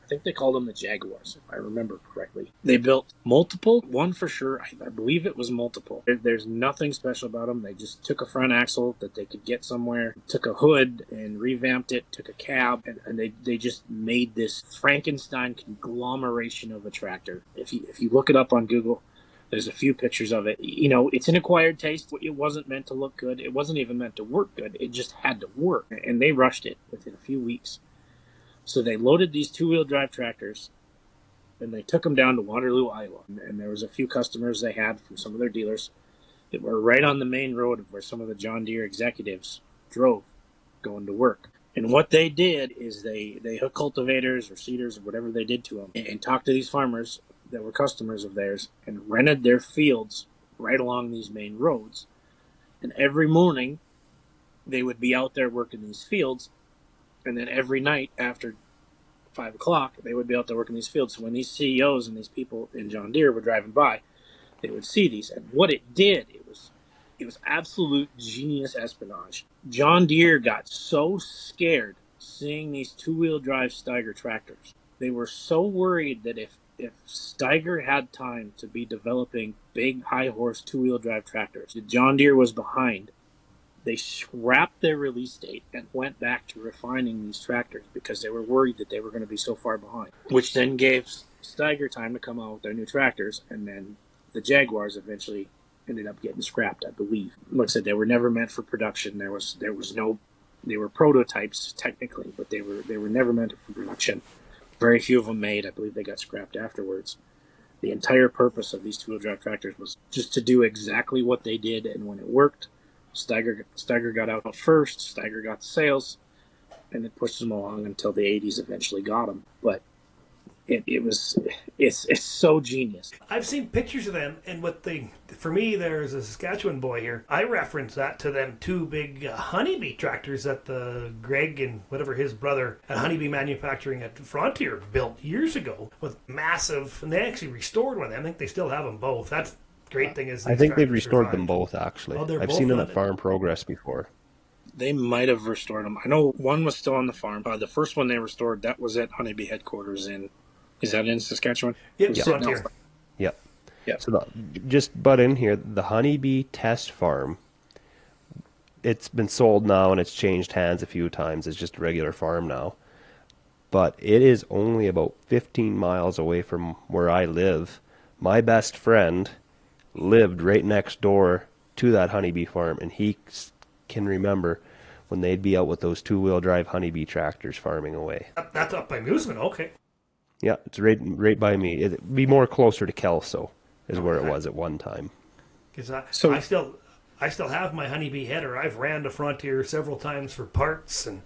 I think they called them the Jaguars, if I remember correctly. They built multiple, one for sure, I believe it was multiple. There's nothing special about them. They just took a front axle that they could get somewhere, took a hood and revamped it, took a cab, and they just made this Frankenstein conglomeration of a tractor. If you look it up on Google, there's a few pictures of it. You know, it's an acquired taste. It wasn't meant to look good. It wasn't even meant to work good. It just had to work. And they rushed it within a few weeks. So they loaded these two-wheel drive tractors, and they took them down to Waterloo, Iowa. And there was a few customers they had from some of their dealers that were right on the main road where some of the John Deere executives drove going to work. And what they did is they hooked cultivators or seeders or whatever they did to them and talked to these farmers that were customers of theirs and rented their fields right along these main roads. And every morning they would be out there working these fields, and then every night after 5 o'clock they would be out there working these fields. So when these CEOs and these people in John Deere were driving by, they would see these. And what it did, it was absolute genius espionage. John Deere got so scared seeing these two-wheel drive Steiger tractors. They were so worried that if Steiger had time to be developing big, high-horse, two-wheel drive tractors, John Deere was behind. They scrapped their release date and went back to refining these tractors because they were worried that they were going to be so far behind, which then gave Steiger time to come out with their new tractors, and then the Jaguars eventually ended up getting scrapped, I believe. Like I said, they were never meant for production. There was no, they were prototypes technically, but they were never meant for production. Very few of them made. I believe they got scrapped afterwards. The entire purpose of these two-wheel drive tractors was just to do exactly what they did, and when it worked, Steiger got out first, Steiger got the sales, and it pushed them along until the 80s eventually got them. But it's so genius. I've seen pictures of them, and for me, there's a Saskatchewan boy here. I reference that to them two big Honeybee tractors that the Greg and whatever his brother at Honeybee Manufacturing at Frontier built years ago with massive, and they actually restored one of them. I think they still have them both. That's the great thing is I think they've restored them both, actually. I've seen them at Farm Progress before. They might have restored them. I know one was still on the farm. The first one they restored, that was at Honeybee headquarters is that in Saskatchewan? Yep, Frontier. Yep. Yep. So just butt in here, the Honeybee Test Farm, it's been sold now and it's changed hands a few times. It's just a regular farm now. But it is only about 15 miles away from where I live. My best friend lived right next door to that Honeybee farm, and he can remember when they'd be out with those two-wheel drive Honeybee tractors farming away. That's up by Mooseman, okay. Yeah, it's right by me. It'd be more closer to Kelso is where it was at one time. Because I still have my Honeybee header. I've ran to Frontier several times for parts, and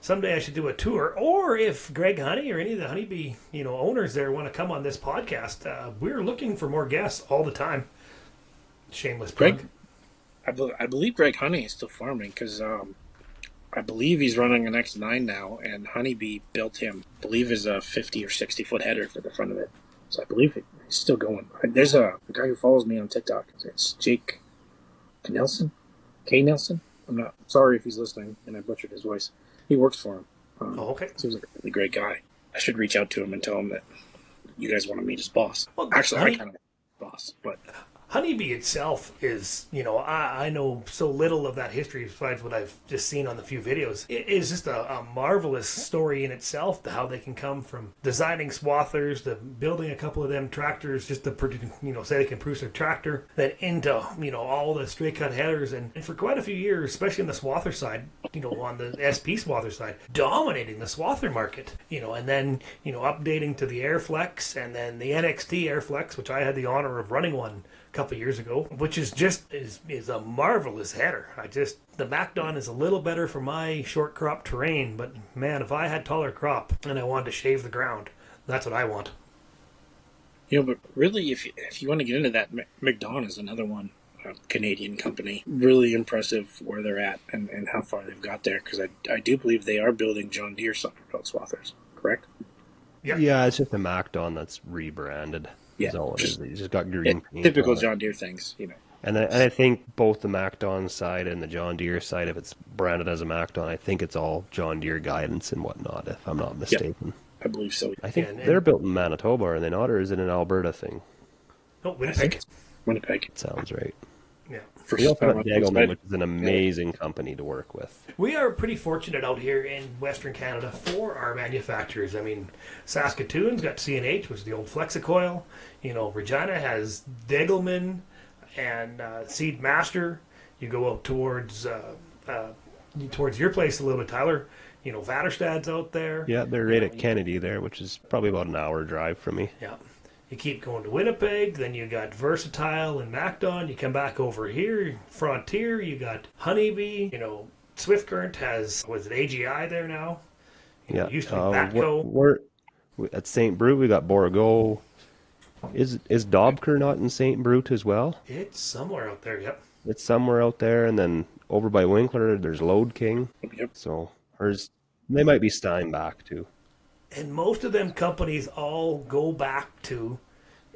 someday I should do a tour. Or if Greg Honey or any of the Honeybee owners there want to come on this podcast, we're looking for more guests all the time. Shameless plug. I believe Greg Honey is still farming because I believe he's running an X9 now, and Honeybee built him, I believe, is a 50 or 60 foot header for the front of it. So I believe he's still going. There's a guy who follows me on TikTok. It's Jake Nelson. K. Nelson. I'm not sorry if he's listening and I butchered his voice. He works for him. Okay. Seems like a really great guy. I should reach out to him and tell him that you guys want to meet his boss. Well, actually, I kind of boss, but Honeybee itself is, I know so little of that history besides what I've just seen on the few videos. It is just a marvelous story in itself, to how they can come from designing swathers to building a couple of them tractors just to, say they can produce their tractor, then into, all the straight cut headers. And for quite a few years, especially on the swather side, on the SP swather side, dominating the swather market, and then, updating to the Airflex and then the NXT Airflex, which I had the honor of running one couple years ago, which is a marvelous header. The MacDon is a little better for my short crop terrain, but man, if I had taller crop and I wanted to shave the ground, that's what I want. But really, if you want to get into that, MacDon is another one, a Canadian company. Really impressive where they're at and how far they've got there, because I do believe they are building John Deere Summerfeld swathers, correct? Yep. Yeah, it's just a MacDon that's rebranded. Yeah, Is all it is. just It's just got green paint typical on it. John Deere things, And I think both the MacDon side and the John Deere side, if it's branded as a MacDon, I think it's all John Deere guidance and whatnot, if I'm not Yep, mistaken. I believe so. I think Yeah, and they're built in Manitoba, are they not, or is it an Alberta thing? Oh, I think Winnipeg. it's Winnipeg. Sounds right. Yeah. For We also sure. have Degelman, which is an amazing company to work with. We are pretty fortunate out here in Western Canada for our manufacturers. I mean, Saskatoon's got C&H, which is the old Flexicoil. Regina has Degelman and Seedmaster. You go out towards your place a little bit, Tyler. Vaterstad's out there. Yeah, they're right at Kennedy there, which is probably about an hour drive from me. Yeah. You keep going to Winnipeg, then you got Versatile and MacDon. You come back over here, Frontier. You got Honeybee. Swift Current has, was it AGI there now? Yeah. Used to be Batco. We're at St. Brute, we got Borgo. Is Dobker not in St. Brute as well? It's somewhere out there. Yep. It's somewhere out there, and then over by Winkler, there's Load King. Yep. So they might be Steinbach too. And most of them companies all go back to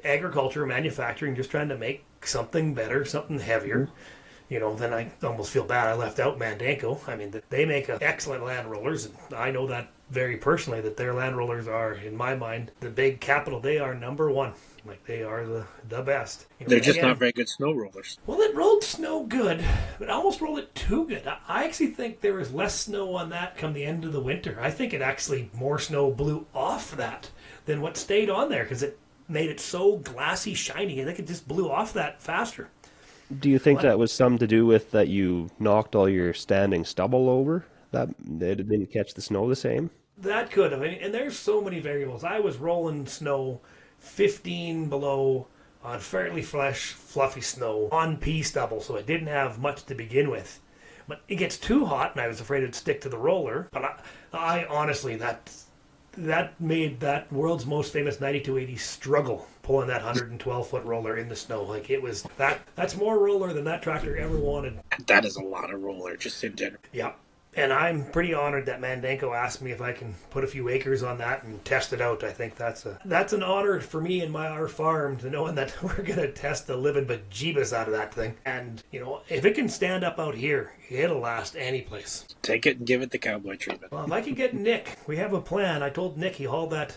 agriculture, manufacturing, just trying to make something better, something heavier. Then I almost feel bad I left out Mandanko. I mean, they make excellent land rollers. And I know that very personally, that their land rollers are, in my mind, the big capital. They are number one. Like, they are the best. They're just not very good snow rollers. Well, it rolled snow good, but almost rolled it too good. I actually think there was less snow on that come the end of the winter. I think it actually, more snow blew off that than what stayed on there, because it made it so glassy, shiny. I think it just blew off that faster. Do you think that was something to do with that you knocked all your standing stubble over? That it didn't catch the snow the same? That could have. And there's so many variables. I was rolling snow 15 below on fairly fresh, fluffy snow on pea stubble, so it didn't have much to begin with. But it gets too hot, and I was afraid it'd stick to the roller. But I honestly, that made that world's most famous 9280 struggle pulling that 112-foot roller in the snow. Like, it was that's more roller than that tractor ever wanted. That is a lot of roller, just in general. Yeah. And I'm pretty honored that Mandanko asked me if I can put a few acres on that and test it out. I think that's an honor for me and our farm, to knowing that we're going to test the living bejeebus out of that thing. And, if it can stand up out here, it'll last any place. Take it and give it the cowboy treatment. Well, if I could get Nick, we have a plan. I told Nick he hauled that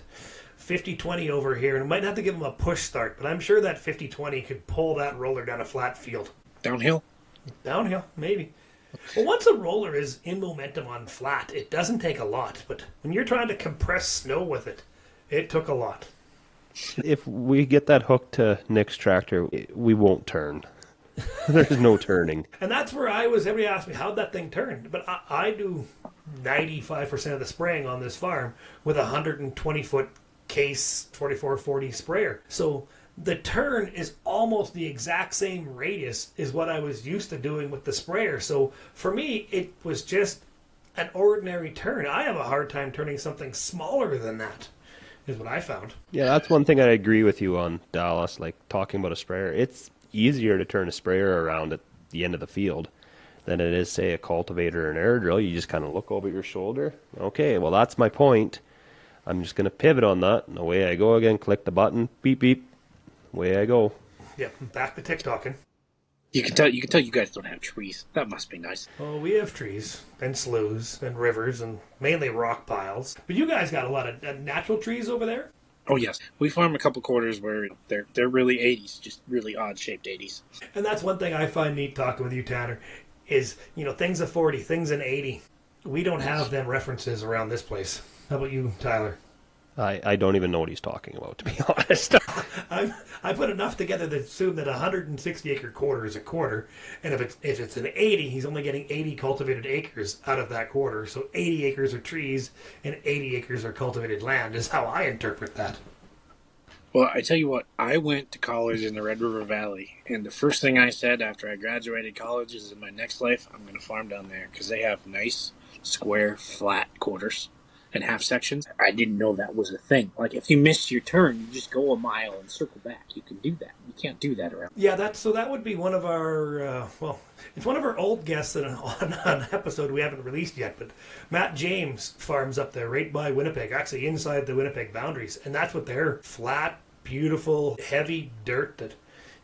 50-20 over here, and I might have to give him a push start, but I'm sure that 50-20 could pull that roller down a flat field. Downhill? Downhill, maybe. Well, once a roller is in momentum on flat, it doesn't take a lot. But when you're trying to compress snow with it, it took a lot. If we get that hooked to Nick's tractor, we won't turn. There's no turning. And that's where I was. Everybody asked me how'd that thing turn. But I do 95% of the spraying on this farm with a 120-foot case 4440 sprayer. So the turn is almost the exact same radius as what I was used to doing with the sprayer. So for me, it was just an ordinary turn. I have a hard time turning something smaller than that, is what I found. Yeah, that's one thing I agree with you on, Dallas, like talking about a sprayer. It's easier to turn a sprayer around at the end of the field than it is, say, a cultivator or an air drill. You just kind of look over your shoulder. Okay, well, that's my point. I'm just going to pivot on that, and away I go again. Click the button, beep, beep. Away I go. Yep, back to TikToking. You can tell you guys don't have trees. That must be nice. Oh, we have trees and sloughs and rivers and mainly rock piles. But you guys got a lot of natural trees over there? Oh yes, we farm a couple quarters where they're really 80s, just really odd shaped 80s. And that's one thing I find neat talking with you, Tanner, is, things of 40, things in 80. We don't have them references around this place. How about you, Tyler? I don't even know what he's talking about, to be honest. I put enough together to assume that a 160-acre quarter is a quarter, and if it's an 80, he's only getting 80 cultivated acres out of that quarter. So 80 acres are trees, and 80 acres are cultivated land, is how I interpret that. Well, I tell you what, I went to college in the Red River Valley, and the first thing I said after I graduated college is, in my next life, I'm going to farm down there, because they have nice, square, flat quarters. in half sections. I didn't know that was a thing. Like, if you missed your turn, you just go a mile and circle back. You can do that. You can't do that around. Yeah, that would be one of our, it's one of our old guests on an episode we haven't released yet, but Matt James farms up there right by Winnipeg, actually inside the Winnipeg boundaries, and that's what they're flat, beautiful, heavy dirt that,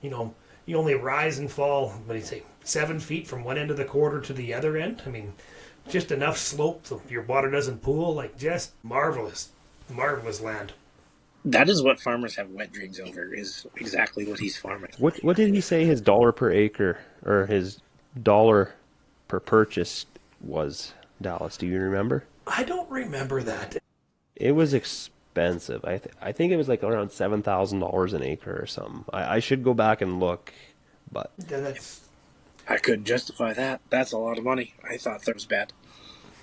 you only rise and fall, what do you say, 7 feet from one end of the quarter to the other end. I mean, just enough slope so your water doesn't pool, like just marvelous land. That is what farmers have wet dreams over, is exactly what he's farming. What did he say his dollar per acre or his dollar per purchase was, Dallas? Do you remember? I don't remember that. It was expensive. I think it was like around $7,000 an acre or something. I should go back and look, but I couldn't justify that. That's a lot of money. I thought that was bad.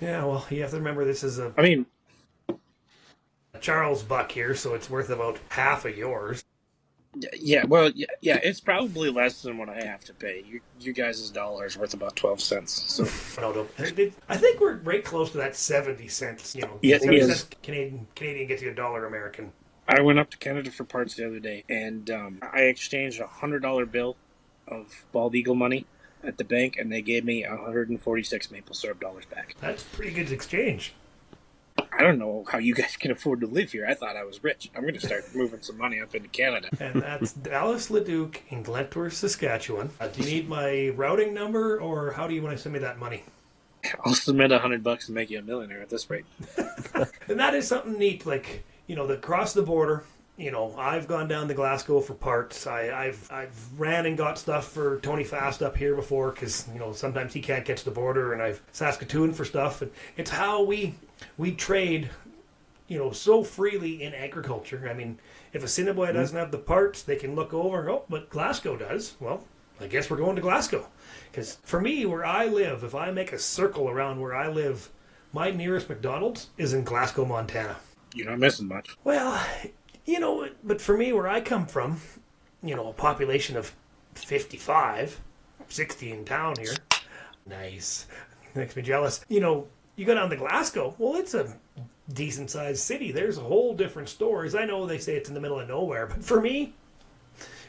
Yeah, well, you have to remember this is a Charles buck here, so it's worth about half of yours. Yeah, it's probably less than what I have to pay. You guys' dollar is worth about 12 cents. So I think we're right close to that 70 cents. Yeah, 70 cents Canadian gets you $1 American. I went up to Canada for parts the other day, and I exchanged a $100 bill of bald eagle money at the bank, and they gave me 146 maple syrup dollars back. That's a pretty good exchange. I don't know how you guys can afford to live here. I thought I was rich. I'm going to start moving some money up into Canada. And that's Dallas LeDuc in Glentour, Saskatchewan. Do you need my routing number, or how do you want to send me that money? I'll submit $100 and make you a millionaire at this rate. And that is something neat, like, across the border. I've gone down to Glasgow for parts. I've ran and got stuff for Tony Fast up here before because, sometimes he can't get to the border, and I've Saskatoon for stuff. And it's how we trade, so freely in agriculture. I mean, if Assiniboia doesn't have the parts, they can look over, but Glasgow does. Well, I guess we're going to Glasgow. Because for me, where I live, if I make a circle around where I live, my nearest McDonald's is in Glasgow, Montana. You're not missing much. Well, but for me, where I come from, a population of 55, 60 in town here. Nice. Makes me jealous. You go down to Glasgow, well, it's a decent-sized city. There's a whole different stories. I know they say it's in the middle of nowhere, but for me,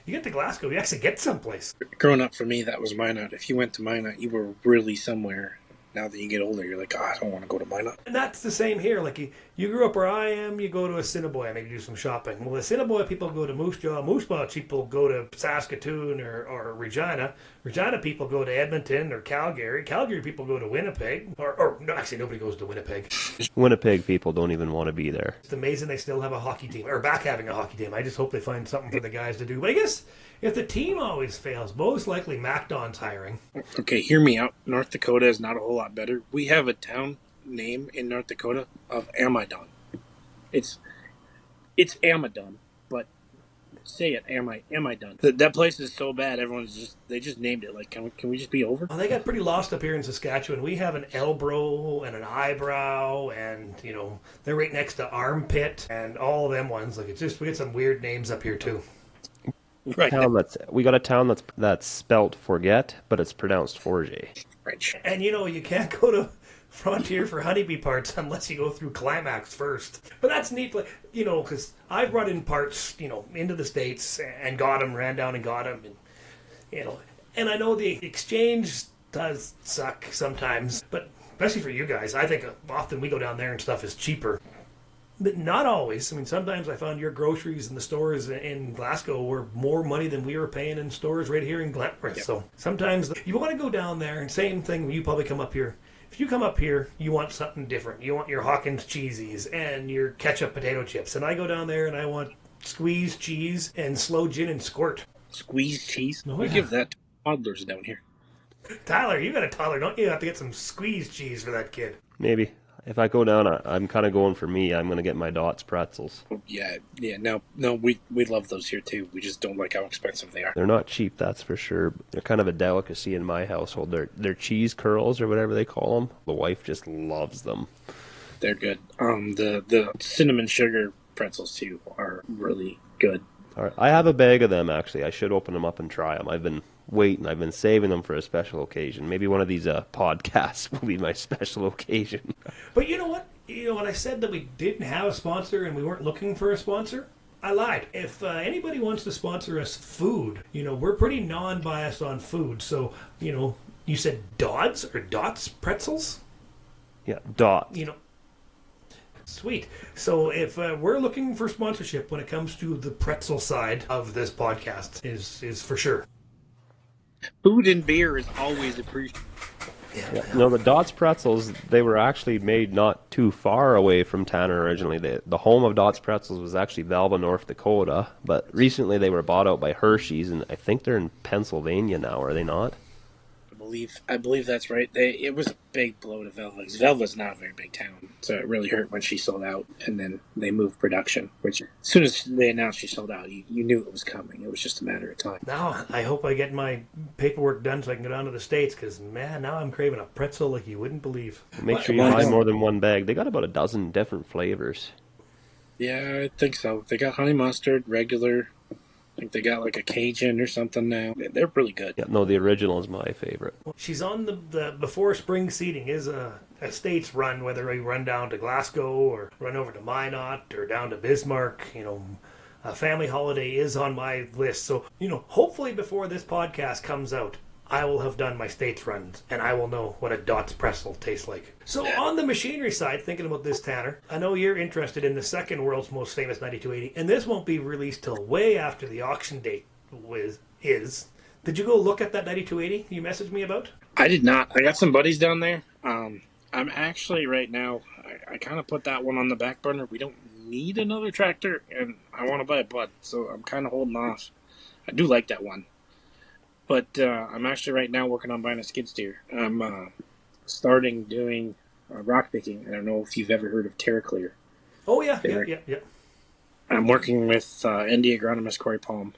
you get to Glasgow, you actually get someplace. Growing up, for me, that was Minot. If you went to Minot, you were really somewhere. Now that you get older, you're like, I don't want to go to Minot. And that's the same here. Like, you grew up where I am, you go to Assiniboia, maybe do some shopping. Well, Assiniboia people go to Moose Jaw. Moose Jaw people go to Saskatoon or Regina. Regina people go to Edmonton or Calgary. Calgary people go to Winnipeg. Or no, actually, nobody goes to Winnipeg. Winnipeg people don't even want to be there. It's amazing they still have a hockey team, or back having a hockey team. I just hope they find something for the guys to do. But I guess if the team always fails, most likely MacDon's hiring. Okay, hear me out. North Dakota is not a whole lot better. We have a town name in North Dakota of Amidon. It's Amidon, but say it, Amidon. That place is so bad, they just named it. Like, can we just be over? Well, they got pretty lost up here in Saskatchewan. We have an elbow and an eyebrow, and they're right next to armpit and all of them ones. Like, we get some weird names up here too. Right. We got a town that's spelt forget, but it's pronounced forget. French. And you can't go to Frontier for honeybee parts unless you go through Climax first. But that's neat, because I've brought in parts, into the States and got them, ran down and got them, and and I know the exchange does suck sometimes, but especially for you guys, I think often we go down there and stuff is cheaper. But not always. I mean, sometimes I found your groceries in the stores in Glasgow were more money than we were paying in stores right here in Glentworth. Yep. So sometimes you want to go down there, and same thing when you probably come up here. If you come up here, you want something different. You want your Hawkins cheesies and your ketchup potato chips. And I go down there and I want squeezed cheese and slow gin and squirt. Squeezed cheese? Oh, we give that to toddlers down here. Tyler, you got a toddler, don't you? You have to get some squeezed cheese for that kid. Maybe. If I go down, I'm kind of going for me. I'm going to get my Dots pretzels. Yeah. No, we love those here too. We just don't like how expensive they are. They're not cheap, that's for sure. They're kind of a delicacy in my household. They're cheese curls or whatever they call them. The wife just loves them. They're good. The cinnamon sugar pretzels too are really good. All right. I have a bag of them, actually. I should open them up and try them. I've been waiting. I've been saving them for a special occasion. Maybe one of these podcasts will be my special occasion. But you know what? when I said that we didn't have a sponsor and we weren't looking for a sponsor, I lied. If anybody wants to sponsor us food, we're pretty non-biased on food. So, you said Dodds or Dots pretzels? Yeah, Dots. Sweet. So if we're looking for sponsorship when it comes to the pretzel side of this podcast, is for sure. Food and beer is always appreciated. Yeah. No, the Dots pretzels, they were actually made not too far away from Tanner originally. The home of Dots pretzels was actually Valva, North Dakota, but recently they were bought out by Hershey's, and I think they're in Pennsylvania now, are they not? I believe that's right. It was a big blow to Velva, because Velva's not a very big town, so it really hurt when she sold out, and then they moved production, which as soon as they announced she sold out, you knew it was coming. It was just a matter of time. Now, I hope I get my paperwork done so I can go down to the States, because, man, now I'm craving a pretzel like you wouldn't believe. Make sure you buy more than one bag. They got about a dozen different flavors. Yeah, I think so. They got honey mustard, regular. I think they got like a Cajun or something now. They're really good. Yeah, no, the original is my favorite. She's on the before spring seating is a States run, whether we run down to Glasgow or run over to Minot or down to Bismarck. A family holiday is on my list. So, hopefully before this podcast comes out, I will have done my States runs, and I will know what a Dots pretzel tastes like. So on the machinery side, thinking about this, Tanner, I know you're interested in the second world's most famous 9280, and this won't be released till way after the auction date is. Did you go look at that 9280 you messaged me about? I did not. I got some buddies down there. I'm actually right now, I kind of put that one on the back burner. We don't need another tractor, and I want to buy a Bud, so I'm kind of holding off. I do like that one. But I'm actually right now working on buying a skid steer. I'm starting doing rock picking. I don't know if you've ever heard of TerraClear. Oh, yeah. I'm working with ND agronomist Corey Palm,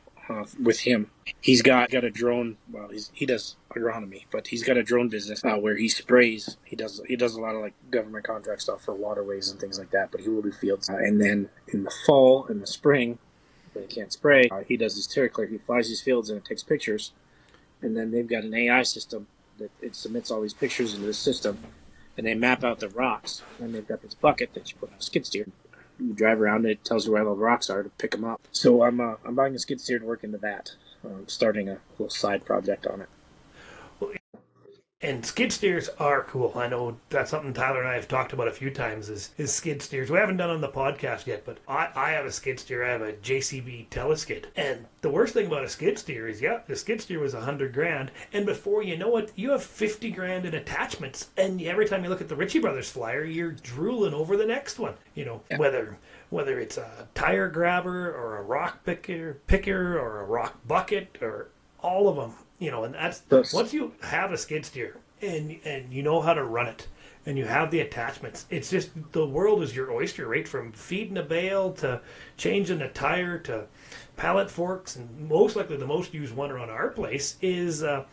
with him. He's got a drone. Well, he does agronomy, but he's got a drone business where he sprays. He does a lot of like government contract stuff for waterways and things like that, but he will do fields. And then in the fall and the spring, when he can't spray, he does his TerraClear. He flies these fields and it takes pictures. And then they've got an AI system that it submits all these pictures into this system, and they map out the rocks. And they've got this bucket that you put on a skid steer. You drive around it, it tells you where all the rocks are to pick them up. So I'm buying a skid steer to work into that. I'm starting a little side project on it. And skid steers are cool. I know that's something Tyler and I have talked about a few times is skid steers. We haven't done on the podcast yet, but I have a skid steer. I have a JCB teleskid. And the worst thing about a skid steer is, the skid steer was $100,000. And before you know it, you have $50,000 in attachments. And every time you look at the Ritchie Brothers flyer, you're drooling over the next one. Whether it's a tire grabber or a rock picker or a rock bucket or all of them. And that's once you have a skid steer and you know how to run it and you have the attachments, it's just the world is your oyster, right? From feeding a bale to changing a tire to pallet forks, and most likely the most used one around our place is the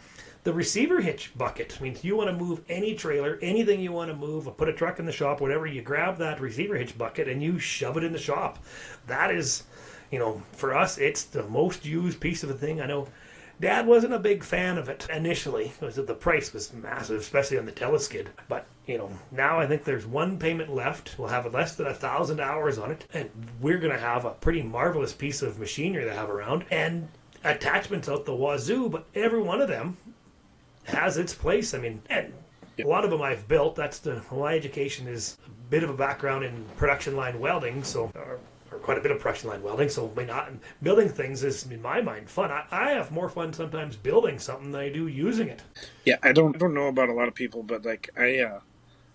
receiver hitch bucket. I mean, if you want to move any trailer, anything you want to move, put a truck in the shop, whatever, you grab that receiver hitch bucket and you shove it in the shop. That is, for us, it's the most used piece of a thing. I know Dad wasn't a big fan of it initially. The price was massive, especially on the teleskid. But, now I think there's one payment left. We'll have less than 1,000 hours on it. And we're going to have a pretty marvelous piece of machinery to have around. And attachments out the wazoo, but every one of them has its place. I mean, and a lot of them I've built. My education is a bit of a background in production line welding, so... or quite a bit of production line welding, so building things is, in my mind, fun. I have more fun sometimes building something than I do using it. Yeah, I don't know about a lot of people, but like I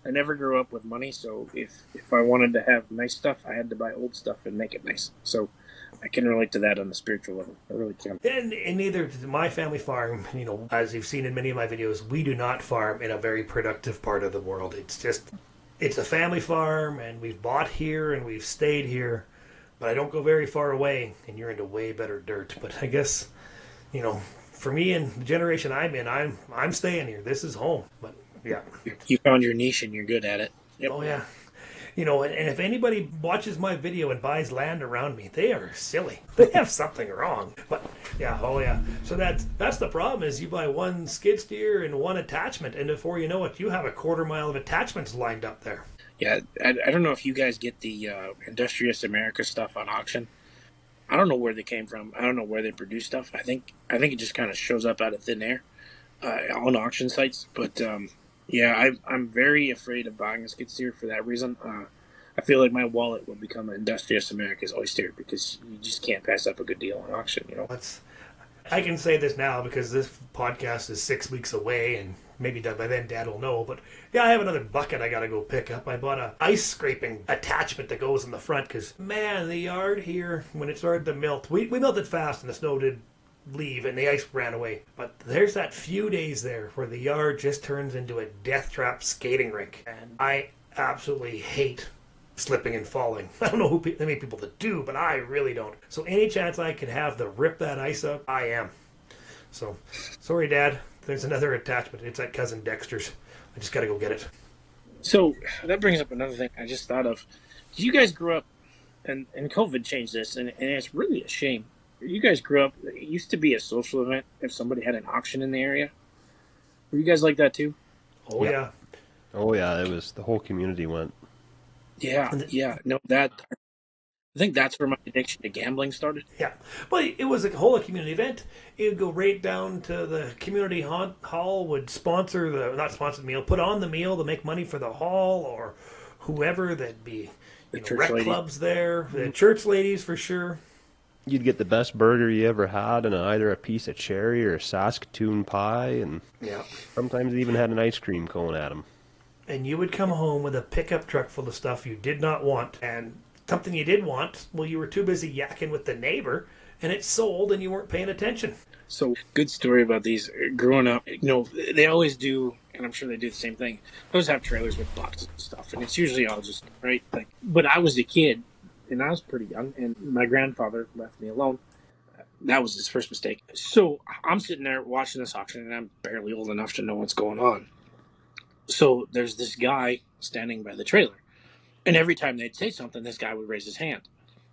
never grew up with money, so if I wanted to have nice stuff, I had to buy old stuff and make it nice. So I can relate to that on the spiritual level. I really can. And neither does my family farm. As you've seen in many of my videos, we do not farm in a very productive part of the world. It's a family farm, and we've bought here and we've stayed here. But I don't go very far away, and you're into way better dirt. But I guess, for me and the generation I'm in, I'm staying here. This is home. But yeah, you found your niche and you're good at it. Yep. Oh yeah, and if anybody watches my video and buys land around me, they are silly. They have something wrong. But yeah, oh yeah. So that's the problem is you buy one skid steer and one attachment, and before you know it, you have a 1/4 mile of attachments lined up there. Yeah, I don't know if you guys get the Industrious America stuff on auction. I don't know where they came from. I don't know where they produce stuff. I think it just kind of shows up out of thin air on auction sites. But yeah, I'm very afraid of buying a skid steer for that reason. I feel like my wallet will become an Industrious America's oyster because you just can't pass up a good deal on auction. You know. I can say this now because this podcast is 6 weeks away, and maybe by then Dad will know. But yeah, I have another bucket I got to go pick up. I bought a ice scraping attachment that goes in the front because, man, the yard here, when it started to melt, we melted fast and the snow did leave and the ice ran away. But there's that few days there where the yard just turns into a death trap skating rink. And I absolutely hate slipping and falling. I don't know how many people that do, but I really don't. So any chance I could have to rip that ice up, I am. So, sorry, Dad. There's another attachment. It's at Cousin Dexter's. I just got to go get it. So that brings up another thing I just thought of. You guys grew up, and COVID changed this, and it's really a shame. You guys grew up, it used to be a social event if somebody had an auction in the area. Were you guys like that too? Oh, yeah. Oh, yeah. It was the whole community went. Yeah. No, I think that's where my addiction to gambling started. Yeah. Well, it was a whole community event. It would go right down to the community hall would sponsor not sponsor the meal, put on the meal to make money for the hall or whoever. That'd be rec clubs there, the church ladies for sure. You'd get the best burger you ever had and either a piece of cherry or a Saskatoon pie, and sometimes even had an ice cream cone at them. And you would come home with a pickup truck full of stuff you did not want, and something you did want, well, you were too busy yakking with the neighbor, and it sold and you weren't paying attention. So, good story about these. Growing up, they always do, and I'm sure they do the same thing. They always have trailers with boxes and stuff, and it's usually all just, right? But I was a kid, and I was pretty young, and my grandfather left me alone. That was his first mistake. So, I'm sitting there watching this auction, and I'm barely old enough to know what's going on. So, there's this guy standing by the trailer. And every time they'd say something, this guy would raise his hand.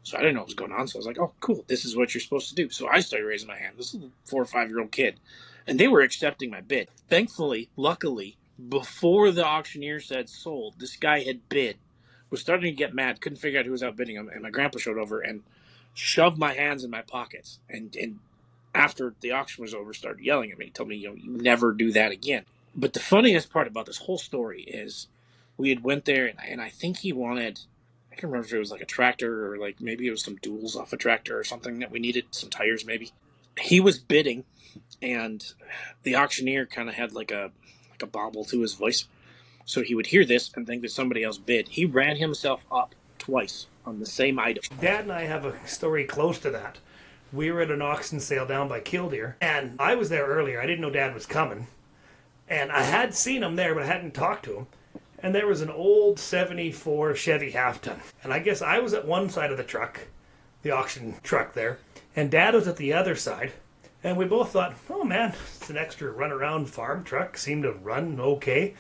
So I didn't know what was going on. So I was like, oh, cool. This is what you're supposed to do. So I started raising my hand. This is a 4 or 5 year old kid. And they were accepting my bid. Thankfully, luckily, before the auctioneer said sold, this guy had bid, was starting to get mad, couldn't figure out who was outbidding him. And my grandpa showed over and shoved my hands in my pockets. And after the auction was over, started yelling at me. He told me, you never do that again. But the funniest part about this whole story is we had went there, and I think he wanted, I can't remember if it was like a tractor or like maybe it was some duals off a tractor or something that we needed, some tires maybe. He was bidding, and the auctioneer kind of had like a bobble to his voice. So he would hear this and think that somebody else bid. He ran himself up twice on the same item. Dad and I have a story close to that. We were at an auction sale down by Killdeer, and I was there earlier. I didn't know Dad was coming. And I had seen him there, but I hadn't talked to him. And there was an old 74 Chevy half-ton. And I guess I was at one side of the truck, the auction truck there, and Dad was at the other side. And we both thought, oh man, it's an extra runaround farm truck. Seemed to run okay.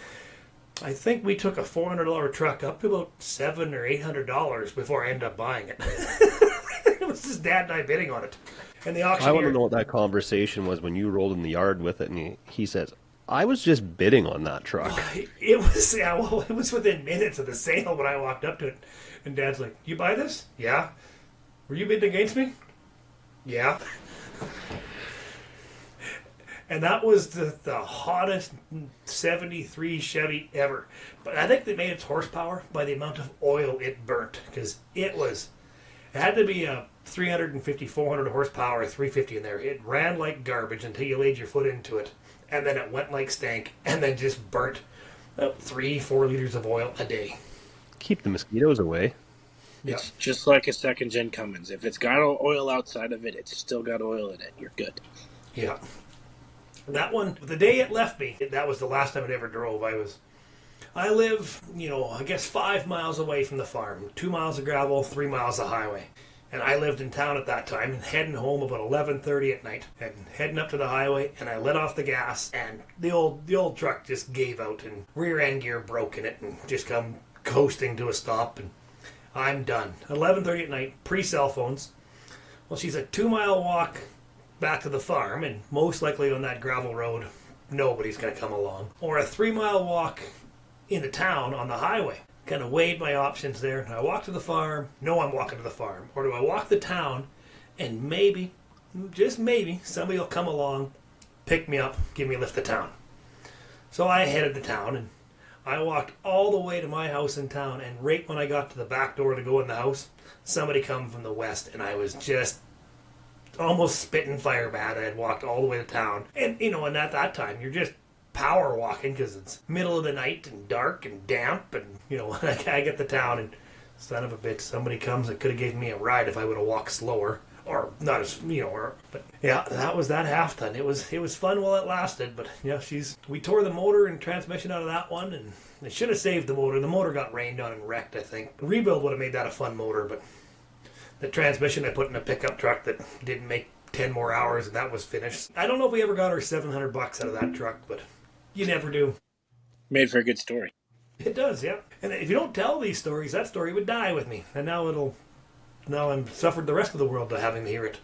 I think we took a $400 truck up to about $700 or $800 before I ended up buying it. It was just Dad and I bidding on it. And the auctioneer... I want to know what that conversation was when you rolled in the yard with it, and he says, I was just bidding on that truck. It was within minutes of the sale when I walked up to it. And Dad's like, you buy this? Yeah. Were you bidding against me? Yeah. And that was the hottest 73 Chevy ever. But I think they made its horsepower by the amount of oil it burnt. Because it had to be a 350, 400 horsepower, 350 in there. It ran like garbage until you laid your foot into it. And then it went like stank, and then just burnt 3-4 liters of oil a day. Keep the mosquitoes away. It's just like a second-gen Cummins. If it's got oil outside of it, it's still got oil in it. You're good. Yeah. That one, the day it left me, that was the last time it ever drove. I live, I guess 5 miles away from the farm. 2 miles of gravel, 3 miles of highway. And I lived in town at that time and heading home about 11:30 at night and heading up to the highway, and I let off the gas and the old truck just gave out and rear end gear broke in it and just come coasting to a stop, and I'm done. 11:30 at night, pre-cell phones. Well, she's a 2-mile walk back to the farm, and most likely on that gravel road, nobody's going to come along. Or a 3-mile walk into town on the highway. kind of weighed my options there. Do I walk to the farm? No, I'm walking to the farm. Or do I walk the town and maybe, just maybe, somebody will come along, pick me up, give me a lift to town. So I headed to town and I walked all the way to my house in town, and right when I got to the back door to go in the house, somebody come from the west, and I was just almost spitting fire bad. I had walked all the way to town. And, and at that time, you're just power walking because it's middle of the night and dark and damp, and, I get to town, and son of a bitch, somebody comes that could have given me a ride if I would have walked slower. Or not as, but yeah, that was that half ton. It was fun while it lasted, but yeah, we tore the motor and transmission out of that one, and they should have saved the motor. The motor got rained on and wrecked, I think. Rebuild would have made that a fun motor, but the transmission I put in a pickup truck that didn't make 10 more hours, and that was finished. I don't know if we ever got our $700 out of that truck, but you never do. Made for a good story. It does, yeah. And if you don't tell these stories, that story would die with me, and now I'm suffered the rest of the world to having to hear it.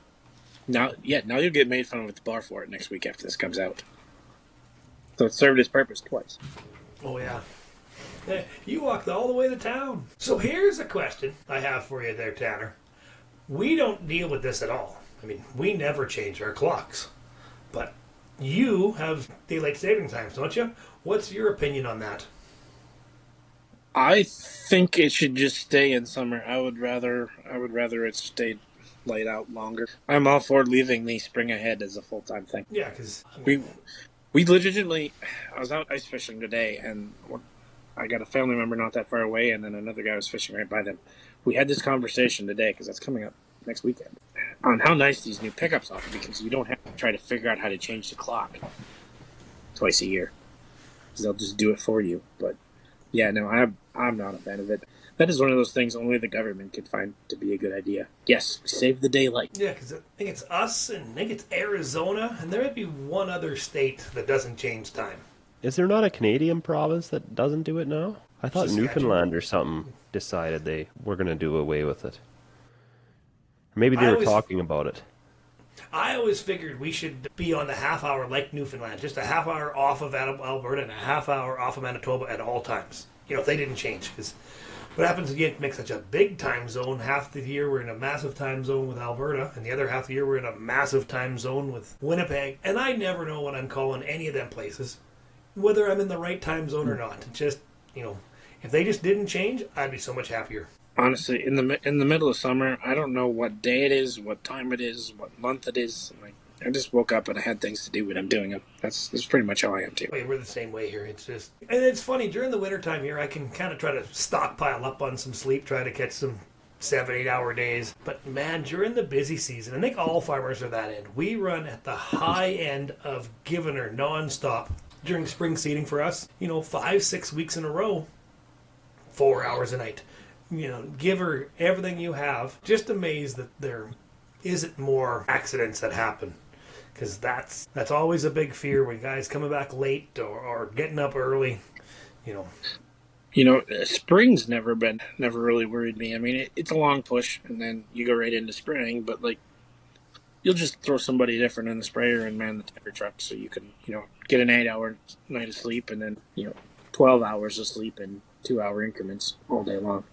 Now you'll get made fun of at the bar for it next week after this comes out. So it served its purpose twice. Oh, yeah. You walked all the way to town. So here's a question I have for you there, Tanner. We don't deal with this at all. I mean, we never change our clocks. But you have daylight saving times, don't you? What's your opinion on that? I think it should just stay in summer. I would rather it stayed light out longer. I'm all for leaving the spring ahead as a full-time thing. Yeah, because we legitimately, I was out ice fishing today, and I got a family member not that far away, and then another guy was fishing right by them. We had this conversation today, because that's coming up next weekend, on how nice these new pickups are, because you don't have to try to figure out how to change the clock twice a year. Because they'll just do it for you. But yeah, no, I'm not a fan of it. That is one of those things only the government could find to be a good idea. Yes, save the daylight. Yeah, because I think it's us, and I think it's Arizona, and there might be one other state that doesn't change time. Is there not a Canadian province that doesn't do it now? I thought Saskatchewan. Newfoundland or something decided they were going to do away with it. Maybe they were talking about it. I always figured we should be on the half hour like Newfoundland, just a half hour off of Alberta and a half hour off of Manitoba at all times. If they didn't change, because what happens when you make such a big time zone? Half the year we're in a massive time zone with Alberta, and the other half of the year we're in a massive time zone with Winnipeg. And I never know what I'm calling any of them places, whether I'm in the right time zone or not. It just, if they just didn't change, I'd be so much happier. Honestly, in the middle of summer, I don't know what day it is, what time it is, what month it is. I just woke up and I had things to do, and I'm doing them. That's pretty much how I am too. We're the same way here. It's just, and it's funny, during the wintertime here, I can kind of try to stockpile up on some sleep, try to catch some 7-8 hour days. But man, during the busy season, I think all farmers are that end. We run at the high end of giving her nonstop during spring seeding for us. 5-6 weeks in a row, 4 hours a night. Give her everything you have. Just amazed that there isn't more accidents that happen. Because that's always a big fear when guys coming back late or getting up early, Spring's never really worried me. I mean, it's a long push, and then you go right into spring, but you'll just throw somebody different in the sprayer and man the tanker truck so you can, get an 8-hour night of sleep and then, 12 hours of sleep in 2-hour increments all day long.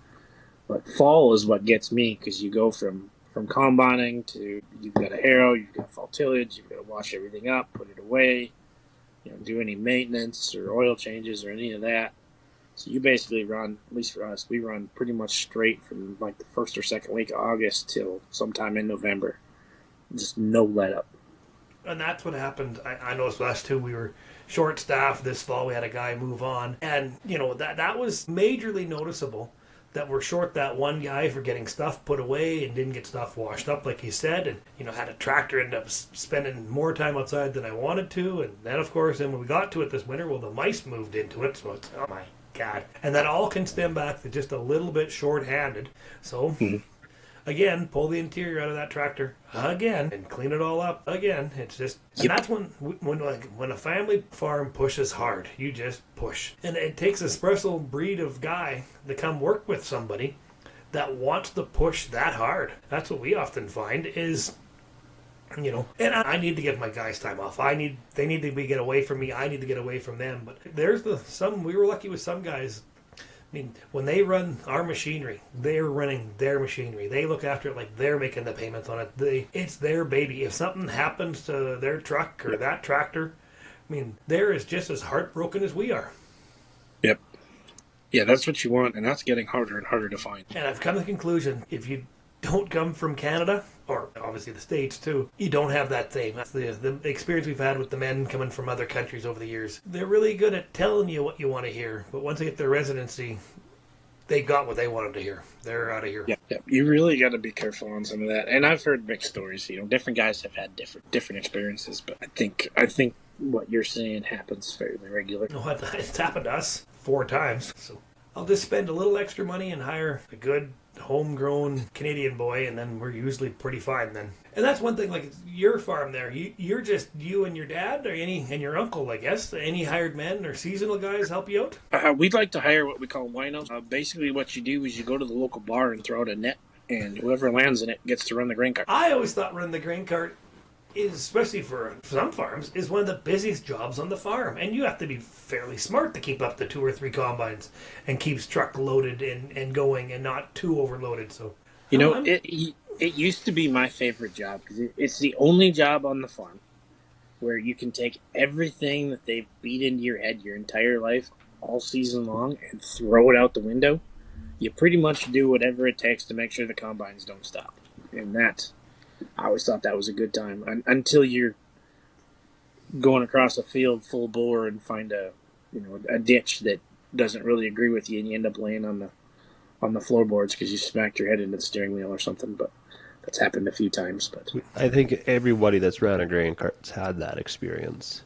But fall is what gets me, because you go from combining to, you've got a harrow, you've got fall tillage, you've got to wash everything up, put it away, do any maintenance or oil changes or any of that. So you basically run, at least for us, we run pretty much straight from the first or second week of August till sometime in November. Just no let up. And that's what happened. I noticed last too. We were short staffed this fall. We had a guy move on, and that was majorly noticeable. That we're short that one guy for getting stuff put away and didn't get stuff washed up like he said, and had a tractor end up spending more time outside than I wanted to, and then of course when we got to it this winter, the mice moved into it, so it's, oh my god, and that all can stem back to just a little bit short-handed. So again, pull the interior out of that tractor again and clean it all up again. It's just, and that's when a family farm pushes hard, you just push. And it takes a special breed of guy to come work with somebody that wants to push that hard. That's what we often find is, and I need to give my guys time off. They need to get away from me. I need to get away from them. But we were lucky with some guys. I mean, when they run our machinery, they're running their machinery. They look after it like they're making the payments on it. It's their baby. If something happens to their truck or that tractor, I mean, they're just as heartbroken as we are. Yep. Yeah, that's what you want, and that's getting harder and harder to find. And I've come to the conclusion, if you don't come from Canada, or obviously the States too, you don't have that same. That's the experience we've had with the men coming from other countries over the years. They're really good at telling you what you want to hear, but once they get their residency, they got what they wanted to hear. They're out of here. Yeah. You really got to be careful on some of that. And I've heard mixed stories. Different guys have had different experiences, but I think what you're saying happens fairly regular. No, it's happened to us 4 times. So I'll just spend a little extra money and hire a good homegrown Canadian boy, and then we're usually pretty fine then. And that's one thing, like your farm there, you're just you and your dad, or and your uncle, I guess. Any hired men or seasonal guys help you out? We'd like to hire what we call winos. Basically what you do is you go to the local bar and throw out a net, and whoever lands in it gets to run the grain cart. I always thought running the grain cart is, especially for some farms, is one of the busiest jobs on the farm. And you have to be fairly smart to keep up the 2 or 3 combines and keeps truck loaded and going and not too overloaded. So it used to be my favorite job because it's the only job on the farm where you can take everything that they've beat into your head your entire life all season long and throw it out the window. You pretty much do whatever it takes to make sure the combines don't stop. And I always thought that was a good time until you're going across a field full bore and find a ditch that doesn't really agree with you, and you end up laying on the floorboards because you smacked your head into the steering wheel or something. But that's happened a few times. But I think everybody that's ran a grain cart's had that experience.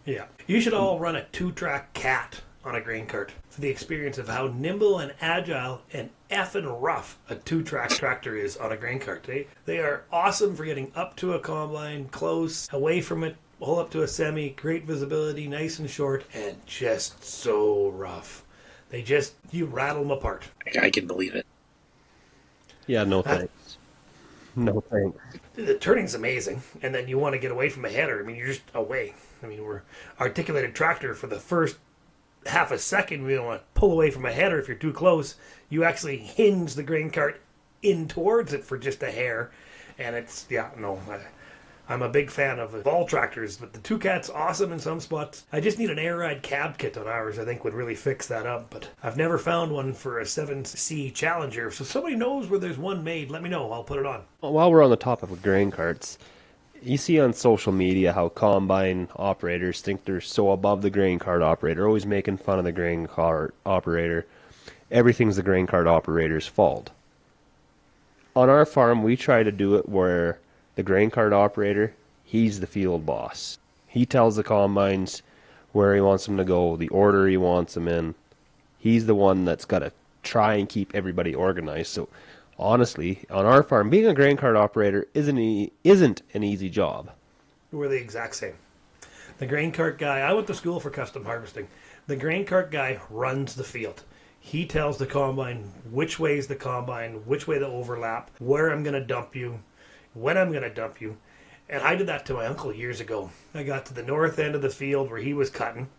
Yeah, you should all run a 2-track cat on a grain cart for the experience of how nimble and agile and effing rough a 2-track tractor is on a grain cart. They are awesome for getting up to a combine, close, away from it, all up to a semi, great visibility, nice and short, and just so rough. You rattle them apart. I can believe it. Yeah, no thanks. No thanks. The turning's amazing, and then you want to get away from a header. I mean, you're just away. I mean, we're articulated tractor for the first half a second. We don't want to pull away from a header if you're too close. You actually hinge the grain cart in towards it for just a hair, and I'm a big fan of all tractors, but the 2-cat's awesome in some spots. I just need an air ride cab kit on ours, I think would really fix that up, but I've never found one for a 7C Challenger, so if somebody knows where there's one made, let me know, I'll put it on. While we're on the topic of grain carts, you see on social media how combine operators think they're so above the grain cart operator, always making fun of the grain cart operator. Everything's the grain cart operator's fault. On our farm, we try to do it where the grain cart operator, he's the field boss. He tells the combines where he wants them to go, the order he wants them in. He's the one that's got to try and keep everybody organized. So honestly, on our farm, being a grain cart operator isn't an easy job. We're the exact same. The grain cart guy, I went to school for custom harvesting. The grain cart guy runs the field. He tells the combine which way is the combine, which way the overlap, where I'm going to dump you, when I'm going to dump you. And I did that to my uncle years ago. I got to the north end of the field where he was cutting.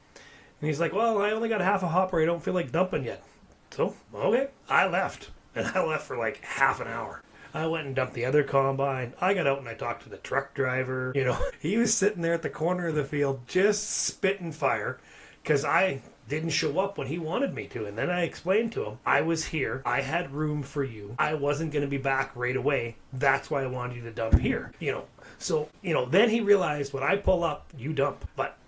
And he's like, well, I only got half a hopper. I don't feel like dumping yet. So, okay, I left. And I left for like half an hour. I went and dumped the other combine. I got out and I talked to the truck driver. He was sitting there at the corner of the field just spitting fire because I didn't show up when he wanted me to. And then I explained to him, I was here. I had room for you. I wasn't going to be back right away. That's why I wanted you to dump here. So, then he realized when I pull up, you dump. But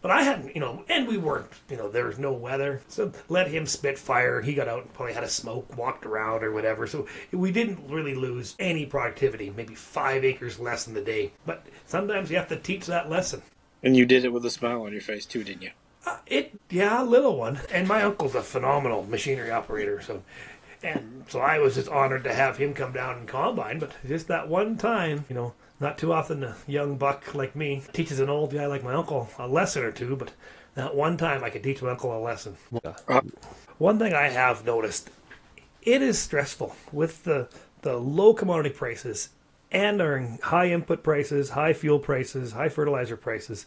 I hadn't, and we weren't, there was no weather. So let him spit fire. He got out and probably had a smoke, walked around or whatever. So we didn't really lose any productivity, maybe 5 acres less in the day. But sometimes you have to teach that lesson. And you did it with a smile on your face too, didn't you? A little one. And my uncle's a phenomenal machinery operator. So I was just honored to have him come down and combine. But just that one time, not too often a young buck like me teaches an old guy like my uncle a lesson or two, but that one time I could teach my uncle a lesson. One thing I have noticed, it is stressful with the low commodity prices and our high input prices, high fuel prices, high fertilizer prices.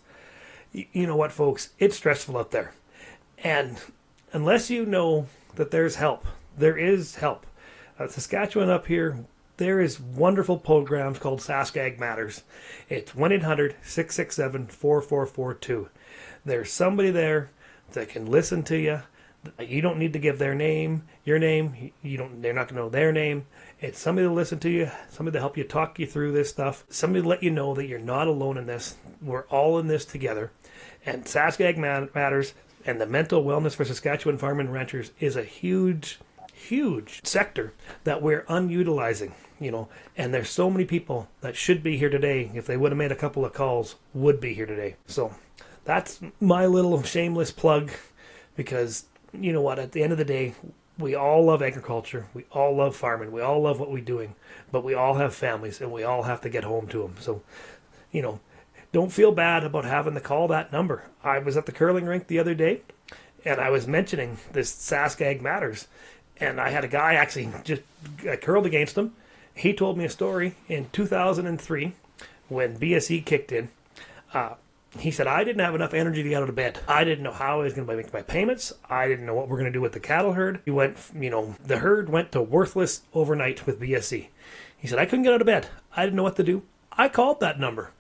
You know what, folks? It's stressful out there. And unless you know that there's help. There is help. Saskatchewan up here, there is wonderful programs called Saskag Matters. It's 1-800-667-4442. There's somebody there that can listen to you. You don't need to give their name, your name. They're not going to know their name. It's somebody to listen to you, somebody to help you talk you through this stuff, somebody to let you know that you're not alone in this. We're all in this together. And Saskag Matters and the mental wellness for Saskatchewan farm and ranchers is a huge sector that we're unutilizing, and there's so many people that should be here today. If they would have made a couple of calls, would be here today. So that's my little shameless plug, because you know what, at the end of the day, we all love agriculture, we all love farming, we all love what we're doing, but we all have families and we all have to get home to them. So, don't feel bad about having to call that number. I was at the curling rink the other day and I was mentioning this Saskag Matters. And I had a guy actually just curled against him. He told me a story in 2003 when BSE kicked in. He said, I didn't have enough energy to get out of bed. I didn't know how I was going to make my payments. I didn't know what we're going to do with the cattle herd. He went, the herd went to worthless overnight with BSE. He said, I couldn't get out of bed. I didn't know what to do. I called that number.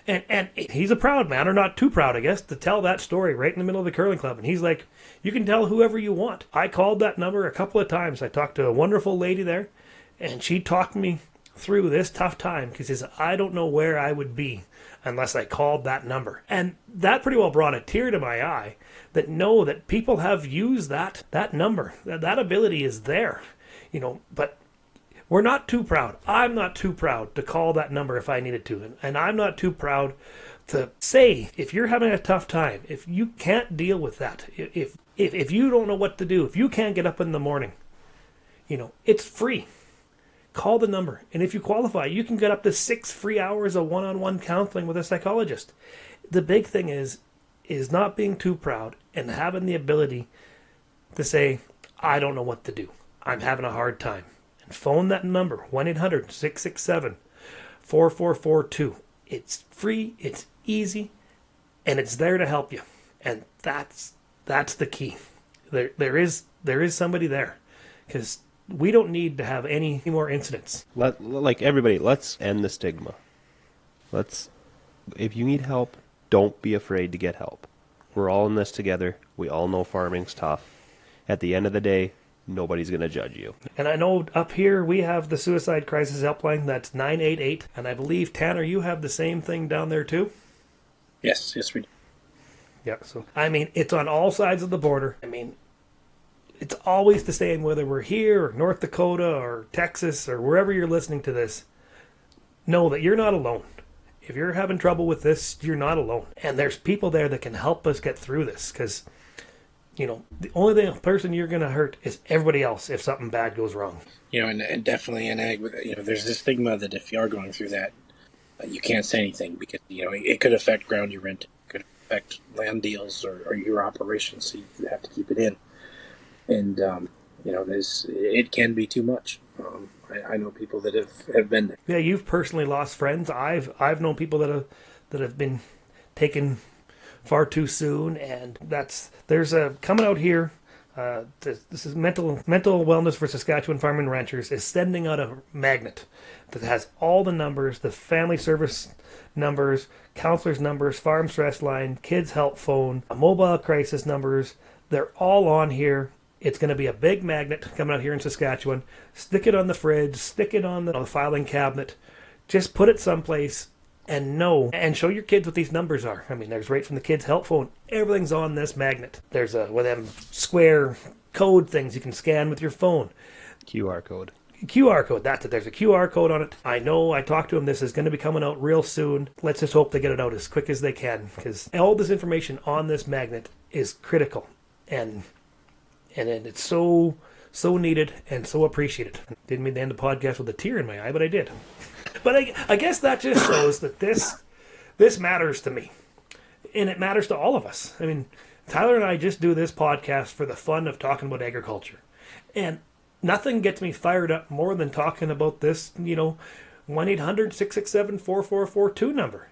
And he's a proud man, or not too proud, I guess, to tell that story right in the middle of the curling club. And he's like, you can tell whoever you want. I called that number a couple of times. I talked to a wonderful lady there, and she talked me through this tough time, because he says, I don't know where I would be unless I called that number. And that pretty well brought a tear to my eye, that know that people have used that number. That ability is there, but we're not too proud. I'm not too proud to call that number if I needed to. And I'm not too proud to say, if you're having a tough time, if you can't deal with that, if you don't know what to do, if you can't get up in the morning, it's free. Call the number. And if you qualify, you can get up to 6 free hours of one-on-one counseling with a psychologist. The big thing is not being too proud and having the ability to say, I don't know what to do. I'm having a hard time. And phone that number, 1-800-667-4442. It's free, it's easy, and it's there to help you. And that's the key. There is somebody there, because we don't need to have any more incidents. Like everybody, let's end the stigma. If you need help, don't be afraid to get help. We're all in this together. We all know farming's tough. At the end of the day, nobody's going to judge you. And I know up here we have the suicide crisis helpline. That's 988. And I believe, Tanner, you have the same thing down there too? Yes, we do. Yeah, so, it's on all sides of the border. It's always the same, whether we're here or North Dakota or Texas or wherever you're listening to this. Know that you're not alone. If you're having trouble with this, you're not alone. And there's people there that can help us get through this, because the only person you're going to hurt is everybody else if something bad goes wrong. And definitely in ag, there's this stigma that if you are going through that, you can't say anything, because, it could affect ground you rent, it could affect land deals or your operations, so you have to keep it in. And, it can be too much. I know people that have been there. Yeah, you've personally lost friends. I've known people that have been taken far too soon, and there's a coming out here. This is mental wellness for Saskatchewan farm and ranchers is sending out a magnet that has all the numbers, the family service numbers, counselors numbers, farm stress line, kids help phone, mobile crisis numbers. They're all on here. It's going to be a big magnet coming out here in Saskatchewan. Stick it on the fridge, stick it on the filing cabinet. Just put it someplace and know, and show your kids what these numbers are. There's right from the kids' help phone. Everything's on this magnet. There's one of them square code things you can scan with your phone. QR code, that's it. There's a QR code on it. I know, I talked to them. This is going to be coming out real soon. Let's just hope they get it out as quick as they can, because all this information on this magnet is critical. And it's so needed and so appreciated. Didn't mean to end the podcast with a tear in my eye, but I did. But I guess that just shows that this matters to me. And it matters to all of us. Tyler and I just do this podcast for the fun of talking about agriculture. And nothing gets me fired up more than talking about this, 1-800-667-4442 number.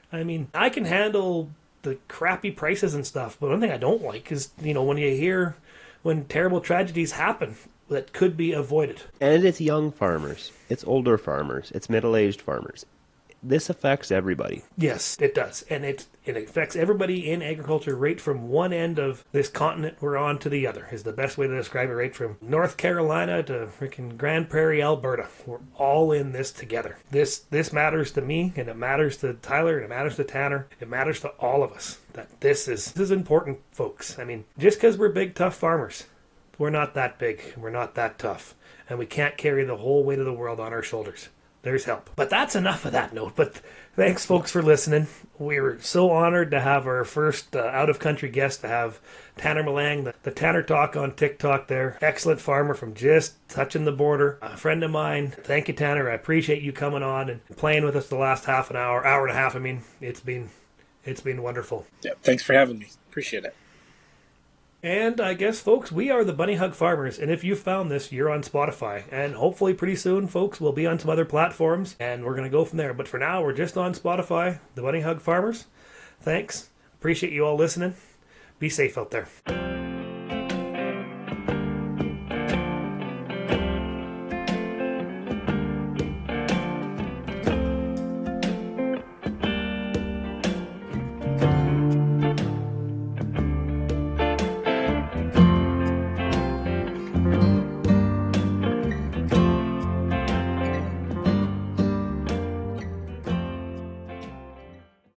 I can handle the crappy prices and stuff, but one thing I don't like is, when you hear when terrible tragedies happen that could be avoided. And it's young farmers, it's older farmers, it's middle-aged farmers. This affects everybody. Yes, it does. And it affects everybody in agriculture right from one end of this continent we're on to the other, is the best way to describe it, right from North Carolina to freaking Grand Prairie, Alberta. We're all in this together. This matters to me, and it matters to Tyler, and it matters to Tanner. It matters to all of us. That this is important, folks. I mean, just because we're big, tough farmers, we're not that big. We're not that tough. And we can't carry the whole weight of the world on our shoulders. There's help. But that's enough of that note. But thanks, folks, for listening. We were so honored to have our first out-of-country guest, to have Tanner Millang, the Tanner Talk on TikTok there. Excellent farmer from just touching the border. A friend of mine. Thank you, Tanner. I appreciate you coming on and playing with us the last hour and a half. I mean, it's been wonderful. Yeah, thanks for having me. Appreciate it. And I guess, folks, we are the Bunny Hug Farmers. And if you found this, you're on Spotify. And hopefully pretty soon, folks, we'll be on some other platforms. And we're going to go from there. But for now, we're just on Spotify, the Bunny Hug Farmers. Thanks. Appreciate you all listening. Be safe out there.